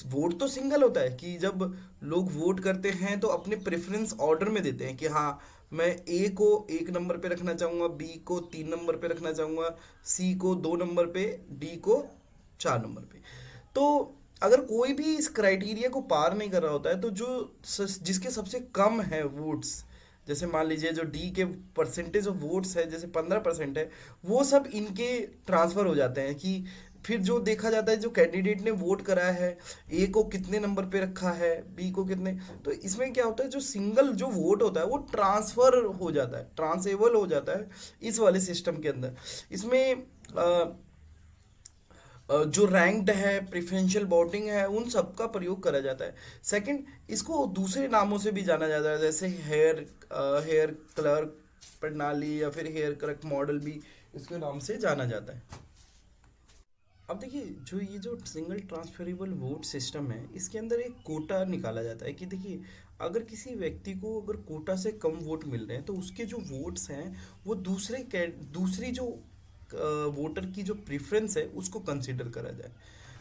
वोट तो सिंगल होता है कि जब लोग वोट करते हैं तो अपने प्रेफरेंस ऑर्डर में देते हैं कि हाँ, मैं ए को 1 नंबर पे रखना चाहूँगा, बी को 3 नंबर पे रखना चाहूँगा, सी को 2 नंबर पे, डी को 4 नंबर पे। तो अगर कोई भी इस क्राइटेरिया को पार नहीं कर रहा होता है तो जो जिसके सबसे कम है वोट्स, जैसे मान लीजिए जो डी के परसेंटेज ऑफ वोट्स है जैसे 15% है, वो सब इनके ट्रांसफर हो जाते हैं। कि फिर जो देखा जाता है जो कैंडिडेट ने वोट कराया है, ए को कितने नंबर पे रखा है, बी को कितने। तो इसमें क्या होता है, जो सिंगल जो वोट होता है वो ट्रांसफर हो जाता है, ट्रांसेबल हो जाता है इस वाले सिस्टम के अंदर। इसमें जो रैंक्ड है, प्रेफरेंशियल वोटिंग है, उन सब का प्रयोग करा जाता है। सेकंड, इसको दूसरे नामों से भी जाना जाता है, जैसे हेयर क्लर्क प्रणाली या फिर हेयर क्लर्क मॉडल भी इसके नाम से जाना जाता है। अब देखिए जो सिंगल ट्रांसफरेबल वोट सिस्टम है, इसके अंदर एक कोटा निकाला जाता है कि देखिए, अगर किसी व्यक्ति को अगर कोटा से कम वोट मिल रहे हैं तो उसके जो वोट्स हैं वो दूसरी जो वोटर की जो प्रेफरेंस है उसको कंसिडर करा जाए।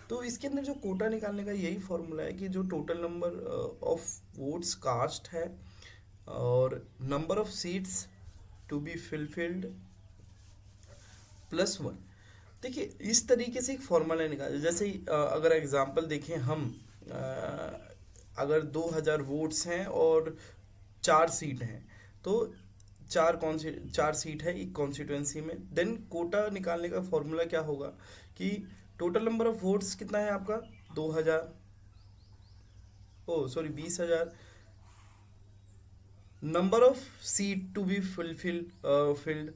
तो इसके अंदर जो कोटा निकालने का यही फॉर्मूला है कि जो total number of votes cast है और number of seats to be fulfilled +1। देखिए इस तरीके से एक फॉर्मूला निकाले। जैसे अगर एग्जांपल देखें हम, अ, अगर 2000 वोट्स हैं और 4 सीट हैं, तो चार सीट है एक कॉन्स्टिट्यूएंसी में, देन कोटा निकालने का फॉर्मूला क्या होगा कि टोटल नंबर ऑफ वोट्स कितना है आपका, 2000, oh sorry 20,000, number of seat to be filled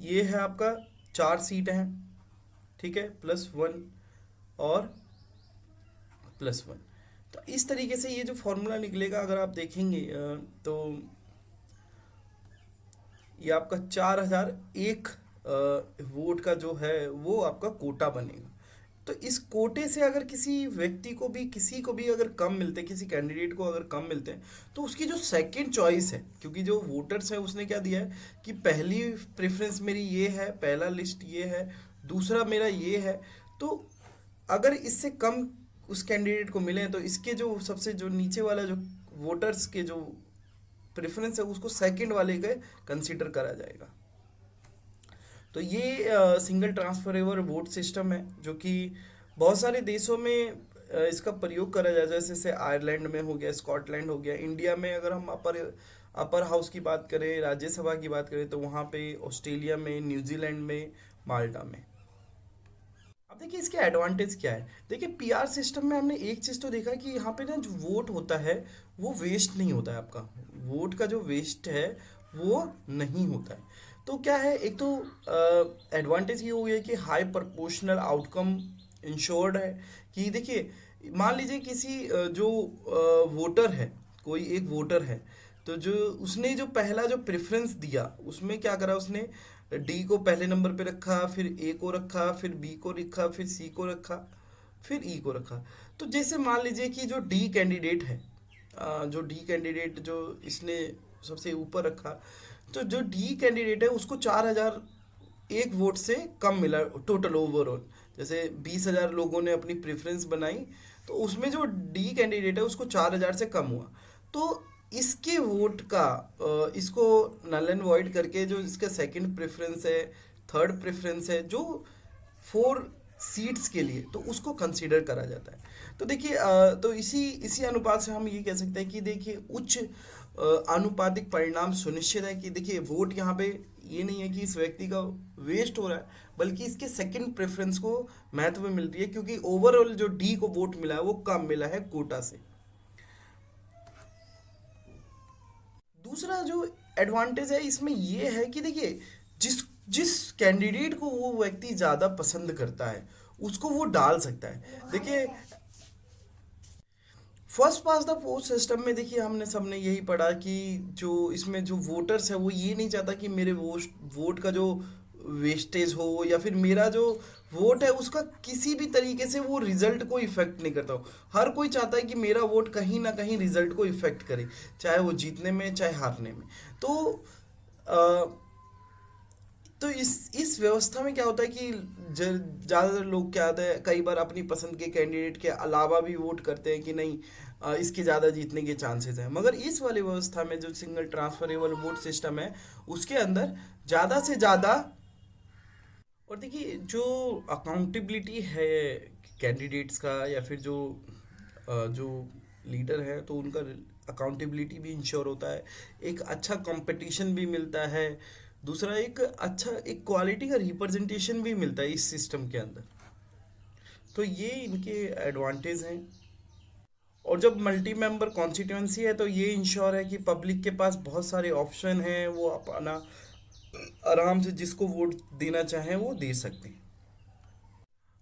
ये है आपका 4 सीट हैं, ठीक है, +1 और +1। तो इस तरीके से ये जो फॉर्मूला निकलेगा अगर आप देखेंगे तो ये आपका 4001 वोट का जो है वो आपका कोटा बनेगा। तो इस कोटे से अगर किसी व्यक्ति को भी, किसी को भी अगर कम मिलते हैं, किसी कैंडिडेट को अगर कम मिलते हैं, तो उसकी जो सेकंड चॉइस है, क्योंकि जो वोटर्स है उसने क्या दिया है कि पहली प्रेफरेंस मेरी ये है, पहला लिस्ट ये है, दूसरा मेरा ये है, तो अगर इससे कम उस कैंडिडेट को मिले तो इसके जो सबसे जो नीचे वाला जो वोटर्स के जो प्रेफरेंस है उसको सेकंड वाले का कंसीडर करा जाएगा। तो ये सिंगल ट्रांसफरेबल वोट सिस्टम है जो कि बहुत सारे देशों में इसका प्रयोग करा जाता है। जैसे आयरलैंड में हो गया, स्कॉटलैंड हो गया। इंडिया में अगर हम अपर हाउस की बात करें, राज्यसभा की बात करें, तो वहाँ पे ऑस्ट्रेलिया में, न्यूजीलैंड में, माल्टा में। अब देखिए इसके एडवांटेज क्या है। देखिए पीआर सिस्टम में हमने एक चीज़ तो देखा कि यहाँ पे ना जो वोट होता है वो वेस्ट नहीं होता है। आपका वोट का जो वेस्ट है वो नहीं होता है। तो क्या है, एक तो एडवांटेज ये हो गया कि हाई प्रोपोर्शनल आउटकम इंश्योर्ड है। कि देखिए मान लीजिए किसी जो वोटर है, कोई एक वोटर है, तो जो उसने जो पहला जो प्रेफरेंस दिया उसमें क्या करा, उसने डी को पहले नंबर पे रखा, फिर ए को रखा, फिर बी को रखा, फिर सी को रखा, फिर ई को रखा। तो जैसे मान लीजिए कि जो डी कैंडिडेट है, जो डी कैंडिडेट जो इसने सबसे ऊपर रखा, तो जो डी कैंडिडेट है उसको 4001 वोट से कम मिला टोटल ओवरऑल। जैसे 20,000 लोगों ने अपनी प्रेफरेंस बनाई, तो उसमें जो डी कैंडिडेट है उसको 4,000 से कम हुआ। तो इसके वोट का इसको नल एंड वॉइड करके जो इसका सेकंड प्रेफरेंस है, थर्ड प्रेफरेंस है, जो 4 सीट्स के लिए, तो उसको कंसीडर करा जाता है। तो देखिए तो इसी इसी अनुपात से हम ये कह सकते हैं कि देखिए उच्च आनुपातिक परिणाम सुनिश्चित है कि देखिए वोट यहाँ पे ये नहीं है कि इस व्यक्ति का वेस्ट हो रहा है, बल्कि इसके सेकंड प्रेफरेंस को महत्व मिल रही है, क्योंकि ओवरऑल जो डी को वोट मिला है वो कम मिला है कोटा से। दूसरा जो एडवांटेज है इसमें ये है कि देखिए जिस जिस कैंडिडेट को वो व्यक्ति ज़्यादा पसंद करता है उसको वो डाल सकता है। देखिए first pass the post system में देखिए हमने सबने यही पढ़ा कि जो इसमें जो वोटर्स है वो ये नहीं चाहता कि मेरे वोट का जो वेस्टेज हो या फिर मेरा जो वोट है उसका किसी भी तरीके से वो रिजल्ट को इफेक्ट नहीं करता हो। हर कोई चाहता है कि मेरा वोट कहीं ना कहीं रिजल्ट को इफेक्ट करे, चाहे वो जीतने में चाहे हारने में। तो अ, तो इस व्यवस्था में क्या होता है कि ज़्यादातर लोग क्या होता है, कई बार अपनी पसंद के कैंडिडेट के अलावा भी वोट करते हैं कि नहीं इसके ज़्यादा जीतने के चांसेस हैं। मगर इस वाली व्यवस्था में जो सिंगल ट्रांसफरेबल वोट सिस्टम है उसके अंदर ज़्यादा से ज़्यादा, और देखिए जो अकाउंटेबिलिटी है कैंडिडेट्स का या फिर जो लीडर है तो उनका अकाउंटेबिलिटी भी इंश्योर होता है, एक अच्छा कंपटीशन भी मिलता है, दूसरा एक क्वालिटी का रिप्रेजेंटेशन भी मिलता है इस सिस्टम के अंदर। तो ये इनके एडवांटेज हैं। और जब मल्टी मेंबर कॉन्स्टिट्यूंसी है तो ये इंश्योर है कि पब्लिक के पास बहुत सारे ऑप्शन हैं, वो अपना आराम से जिसको वोट देना चाहें वो दे सकते हैं।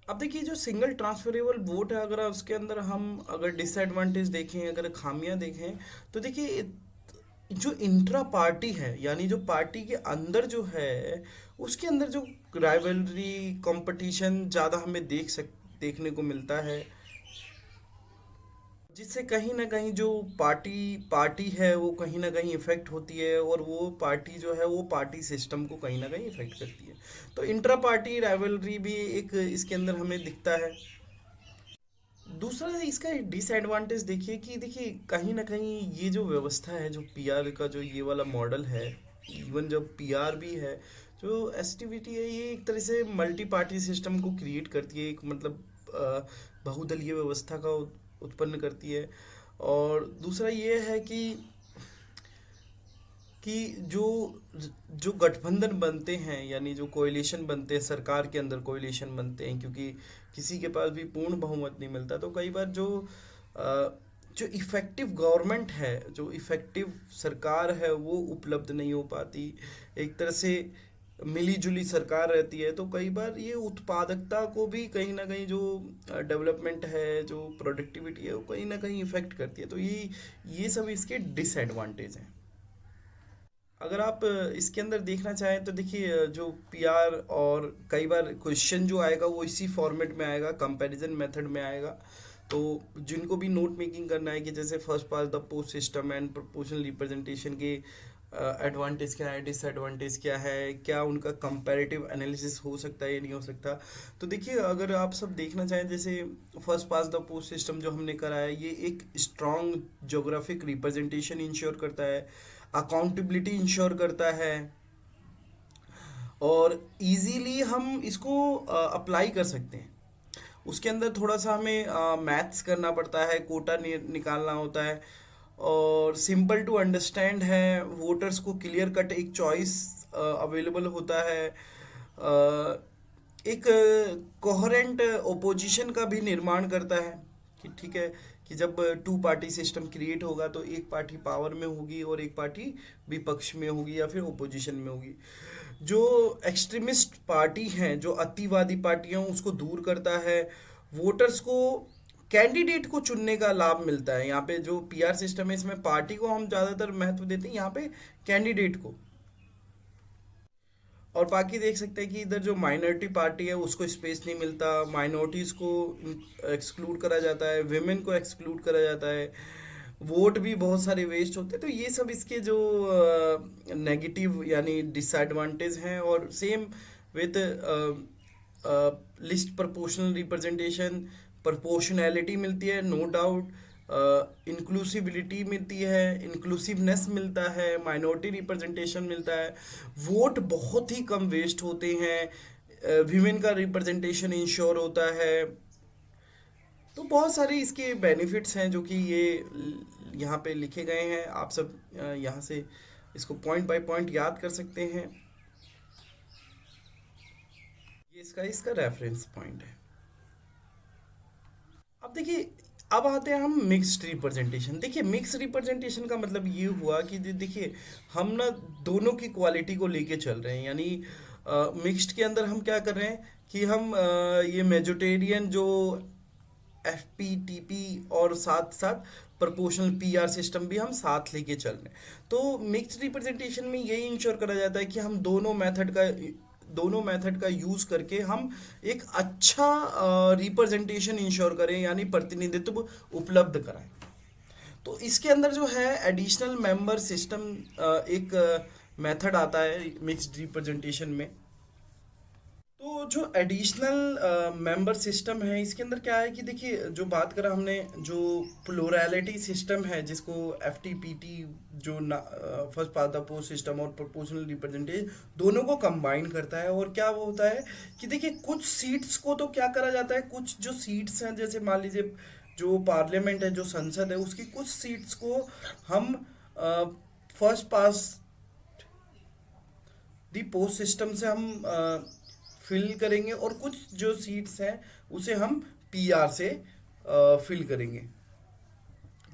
अब देखिए जो सिंगल ट्रांसफरेबल वोट है, अगर उसके अंदर हम अगर डिसएडवांटेज देखें, अगर खामियां देखें, तो देखिए जो इंट्रा पार्टी है यानी जो पार्टी के अंदर जो है उसके अंदर जो राइवलरी कंपटीशन ज़्यादा हमें देखने को मिलता है, जिससे कहीं ना कहीं जो पार्टी पार्टी है वो कहीं ना कहीं इफेक्ट होती है, और वो पार्टी जो है वो पार्टी सिस्टम को कहीं ना कहीं इफेक्ट करती है। तो इंट्रा पार्टी राइवलरी भी एक इसके अंदर हमें दिखता है। दूसरा इसका डिसएडवांटेज देखिए कि देखिए कहीं ना कहीं ये जो व्यवस्था है, जो पीआर का जो ये वाला मॉडल है, इवन जब पीआर भी है, जो एसटीवीटी है, ये एक तरह से मल्टी पार्टी सिस्टम को क्रिएट करती है, एक मतलब बहुदलीय व्यवस्था का उत्पन्न करती है। और दूसरा ये है कि जो जो गठबंधन बनते हैं यानी जो कोalition बनते हैं, सरकार के अंदर कोalition बनते हैं, क्योंकि किसी के पास भी पूर्ण बहुमत नहीं मिलता, तो कई बार अ, जो इफ़ेक्टिव गवर्नमेंट है, जो इफ़ेक्टिव सरकार है वो उपलब्ध नहीं हो पाती। एक तरह से मिली जुली सरकार रहती है, तो कई बार ये उत्पादकता को भी कहीं ना कहीं, जो डेवलपमेंट है, जो प्रोडक्टिविटी है, वो कहीं ना कहीं इफ़ेक्ट करती है। तो ये सब इसके डिसएडवांटेज हैं। अगर आप इसके अंदर देखना चाहें तो देखिए जो पीआर, और कई बार क्वेश्चन जो आएगा वो इसी फॉर्मेट में आएगा, कंपैरिजन मेथड में आएगा। तो जिनको भी नोट मेकिंग करना है कि जैसे first pass the post system and proportional representation के एडवांटेज क्या है, डिसएडवांटेज क्या है, क्या उनका कंपैरेटिव एनालिसिस हो सकता है या नहीं हो सकता। तो देखिए अगर आप सब देखना चाहें, जैसे first pass the post system जो हमने करा है, ये एक स्ट्रॉन्ग जोग्राफिक रिप्रेजेंटेशन इंश्योर करता है, अकाउंटेबिलिटी इंश्योर करता है, और इजीली हम इसको अप्लाई कर सकते हैं। उसके अंदर थोड़ा सा हमें मैथ्स करना पड़ता है, कोटा निकालना होता है, और सिंपल टू अंडरस्टैंड है, वोटर्स को क्लियर कट एक चॉइस अवेलेबल होता है, एक कोहेरेंट ओपोजिशन का भी निर्माण करता है कि ठीक है कि जब टू पार्टी सिस्टम क्रिएट होगा तो एक पार्टी पावर में होगी और एक पार्टी विपक्ष में होगी या फिर ओपोजिशन में होगी। जो एक्सट्रीमिस्ट पार्टी हैं, जो अतिवादी पार्टियां, उसको दूर करता है। वोटर्स को कैंडिडेट को चुनने का लाभ मिलता है। यहाँ पे जो पीआर सिस्टम है इसमें पार्टी को हम ज़्यादातर महत्व देते हैं, यहाँ पे कैंडिडेट को। और बाकी देख सकते हैं कि इधर जो माइनॉरिटी पार्टी है उसको स्पेस नहीं मिलता, माइनॉरिटीज़ को एक्सक्लूड करा जाता है, विमेन को एक्सक्लूड करा जाता है, वोट भी बहुत सारे वेस्ट होते हैं। तो ये सब इसके जो नेगेटिव यानी डिसएडवांटेज हैं। और same with list proportional representation, proportionality मिलती है, नो डाउट, इंक्लूसिविलिटी मिलती है, इंक्लूसिवनेस मिलता है, माइनॉरिटी रिप्रेजेंटेशन मिलता है, वोट बहुत ही कम वेस्ट होते हैं, विमेन का रिप्रेजेंटेशन इंश्योर होता है। तो बहुत सारे इसके बेनिफिट्स हैं जो कि ये यहाँ पे लिखे गए हैं। आप सब यहाँ से इसको पॉइंट बाय पॉइंट याद कर सकते हैं। ये इसका इसका रेफरेंस पॉइंट है। अब देखिए, अब आते हैं हम मिक्स्ड रिप्रेजेंटेशन। देखिए, मिक्स रिप्रेजेंटेशन का मतलब ये हुआ कि देखिए, हम ना दोनों की क्वालिटी को लेके चल रहे हैं। यानी मिक्स्ड के अंदर हम क्या कर रहे हैं कि हम ये मेजोरिटेरियन जो एफ पी टी पी और साथ साथ प्रोपोर्शनल पी आर सिस्टम भी हम साथ लेके चल रहे हैं। तो मिक्स्ड रिप्रेजेंटेशन में यही इंश्योर करा जाता है कि हम दोनों मेथड का यूज़ करके हम एक अच्छा रिप्रेजेंटेशन इंश्योर करें, यानी प्रतिनिधित्व उपलब्ध कराएं। तो इसके अंदर जो है एडिशनल मेंबर सिस्टम एक मेथड आता है मिक्स्ड रिप्रेजेंटेशन में। तो जो एडिशनल मेंबर सिस्टम है, इसके अंदर क्या है कि देखिए, जो बात करा हमने, जो प्लूरैलिटी सिस्टम है जिसको एफ टी पी टी, जो first past the post system और प्रोपोर्शनल रिप्रेजेंटेशन दोनों को कंबाइन करता है। और क्या वो होता है कि देखिए, कुछ सीट्स को तो क्या करा जाता है, कुछ जो सीट्स हैं, जैसे मान लीजिए जो पार्लियामेंट है, जो संसद है, उसकी कुछ सीट्स को हम फर्स्ट पास दी पोस्ट सिस्टम से हम फिल करेंगे, और कुछ जो सीट्स हैं उसे हम पीआर से फिल करेंगे।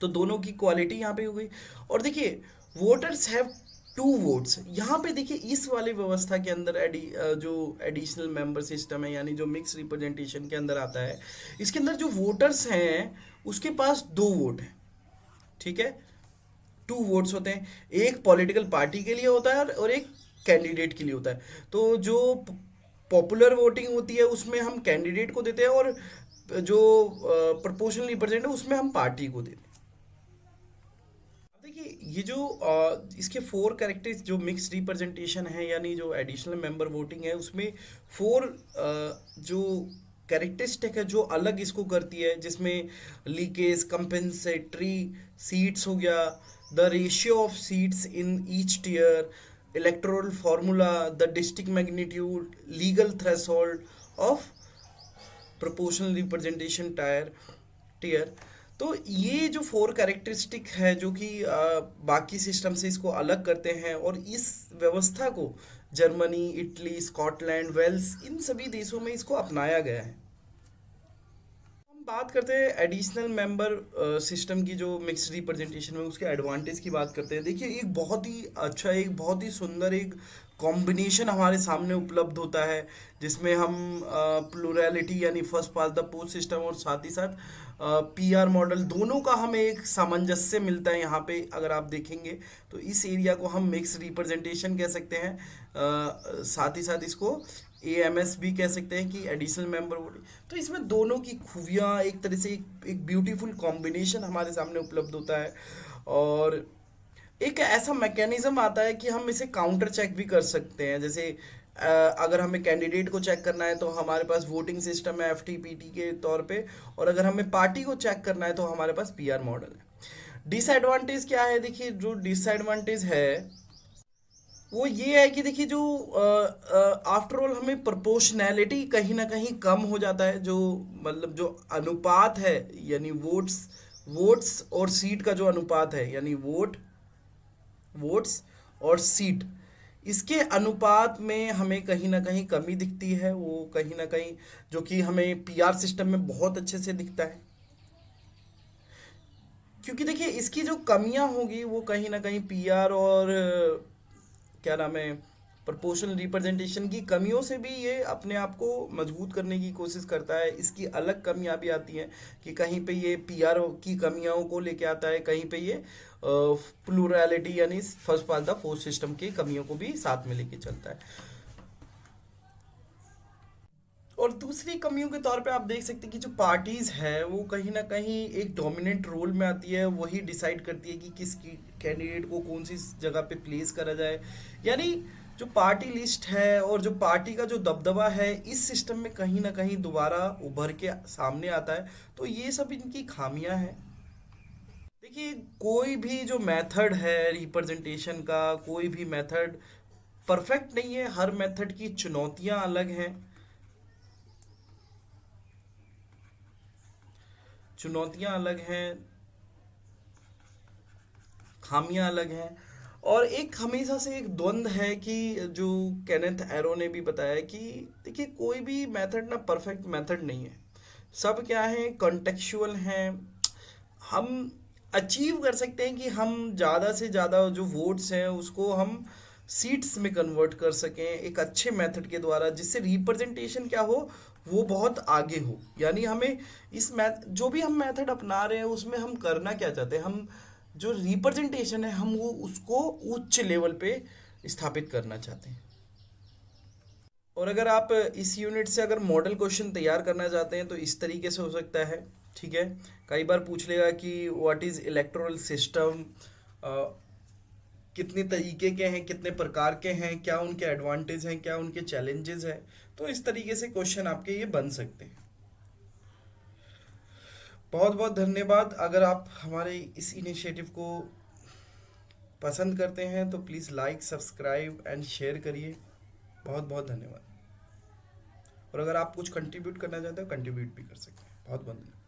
तो दोनों की क्वालिटी यहाँ पे हो गई। और देखिए, वोटर्स हैव टू वोट्स। यहाँ पे देखिए, इस वाली व्यवस्था के अंदर जो एडिशनल मेंबर सिस्टम है, यानी जो मिक्स रिप्रेजेंटेशन के अंदर आता है, इसके अंदर जो वोटर्स हैं उसके पास दो वोट हैं। ठीक है, टू वोट्स होते हैं। एक पॉलिटिकल पार्टी के लिए होता है और एक कैंडिडेट के लिए होता है। तो जो पॉपुलर वोटिंग होती है उसमें हम कैंडिडेट को देते हैं, और जो प्रोपोर्शनल रिप्रेजेंट है उसमें हम पार्टी को देते हैं। अब देखिए, ये जो इसके फोर कैरेक्टर्स जो मिक्स रिप्रेजेंटेशन है, यानी जो एडिशनल मेंबर वोटिंग है, उसमें फोर जो कैरेक्टरिस्टिक है जो अलग इसको करती है, जिसमें लीकेज, कंपेंसेटरी सीट्स हो गया, the ratio of seats in each tier, electoral formula, the district magnitude, legal threshold of proportional representation tier. तो ये जो फोर कैरेक्टरिस्टिक है जो कि बाकी सिस्टम से इसको अलग करते हैं, और इस व्यवस्था को जर्मनी, इटली, स्कॉटलैंड, वेल्स, इन सभी देशों में इसको अपनाया गया है। हम बात करते हैं एडिशनल मेंबर सिस्टम की, जो मिक्स रिप्रेजेंटेशन में उसके एडवांटेज की बात करते हैं। देखिए, एक बहुत ही अच्छा, एक बहुत ही सुंदर एक कॉम्बिनेशन हमारे सामने उपलब्ध होता है, जिसमें हम प्लूरैलिटी यानी first pass the post system और साथ ही साथ पीआर मॉडल, दोनों का हमें एक सामंजस्य मिलता है। यहाँ पे अगर आप देखेंगे तो इस एरिया को हम मिक्स रिप्रेजेंटेशन कह सकते हैं, साथ ही साथ इसको एएमएस भी कह सकते हैं कि एडिशनल मेंबर वोटिंग। तो इसमें दोनों की खूबियाँ एक तरह से एक ब्यूटीफुल कॉम्बिनेशन हमारे सामने उपलब्ध होता है। और एक ऐसा मैकेनिज्म आता है कि हम इसे काउंटर चेक भी कर सकते हैं। जैसे अगर हमें कैंडिडेट को चेक करना है तो हमारे पास वोटिंग सिस्टम है एफटीपीटी के तौर पे, और अगर हमें पार्टी को चेक करना है तो हमारे पास पीआर मॉडल है। डिसएडवांटेज क्या है? देखिए, जो डिसएडवांटेज है वो ये है कि देखिए, जो आफ्टर ऑल हमें प्रोपोर्शनैलिटी कहीं ना कहीं कम हो जाता है। जो मतलब जो अनुपात है, यानी वोट्स वोट्स और सीट का जो अनुपात है, यानी वोट्स और सीट, इसके अनुपात में हमें कहीं ना कहीं कमी दिखती है। वो कहीं ना कहीं जो कि हमें पीआर सिस्टम में बहुत अच्छे से दिखता है। क्योंकि देखिए, इसकी जो कमियां होगी वो कहीं ना कहीं पीआर और क्या नाम है, प्रोपोर्शनल रिप्रेजेंटेशन की कमियों से भी ये अपने आप को मजबूत करने की कोशिश करता है। इसकी अलग कमियां भी आती हैं कि कहीं पे ये पीआर की कमियों को लेके आता है, कहीं पे ये प्लूरैलिटी यानी first pass the post system की कमियों को भी साथ में लेके चलता है। और दूसरी कमियों के तौर पे आप देख सकते हैं कि जो पार्टीज है वो कहीं ना कहीं एक डोमिनेंट रोल में आती है। वही डिसाइड करती है कि किस कैंडिडेट को कौन सी जगह पे प्लेस करा जाए। यानी जो पार्टी लिस्ट है और जो पार्टी का जो दबदबा है इस सिस्टम में कहीं ना कहीं दोबारा उभर के सामने आता है। तो ये सब इनकी खामियां हैं। देखिए, कोई भी जो मेथड है रिप्रेजेंटेशन का, कोई भी मेथड परफेक्ट नहीं है। हर मेथड की चुनौतियां अलग हैं, चुनौतियां अलग हैं, खामियां अलग हैं। और एक हमेशा से एक द्वंद है कि जो केनेथ एरो ने भी बताया कि देखिए, कोई भी मेथड ना परफेक्ट मेथड नहीं है। सब क्या है, कॉन्टेक्चुअल हैं। हम अचीव कर सकते हैं कि हम ज़्यादा से ज़्यादा जो वोट्स हैं उसको हम सीट्स में कन्वर्ट कर सकें एक अच्छे मेथड के द्वारा, जिससे रिप्रेजेंटेशन क्या हो, वो बहुत आगे हो। यानी हमें इस मैथ जो भी हम मेथड अपना रहे हैं उसमें हम करना क्या चाहते हैं, हम जो रिप्रेजेंटेशन है हम वो उसको उच्च लेवल पे स्थापित करना चाहते हैं। और अगर आप इस यूनिट से अगर मॉडल क्वेश्चन तैयार करना चाहते हैं तो इस तरीके से हो सकता है। ठीक है, कई बार पूछ लेगा कि व्हाट इज इलेक्टोरल सिस्टम, कितने तरीके के हैं, कितने प्रकार के हैं, क्या उनके एडवांटेज हैं, क्या उनके चैलेंजेस हैं। तो इस तरीके से क्वेश्चन आपके ये बन सकते हैं। बहुत बहुत धन्यवाद। अगर आप हमारे इस इनिशिएटिव को पसंद करते हैं तो please like, subscribe and share करिए। बहुत बहुत धन्यवाद। और अगर आप कुछ कंट्रीब्यूट करना चाहते हो, कंट्रीब्यूट भी कर सकते हैं। बहुत बहुत धन्यवाद।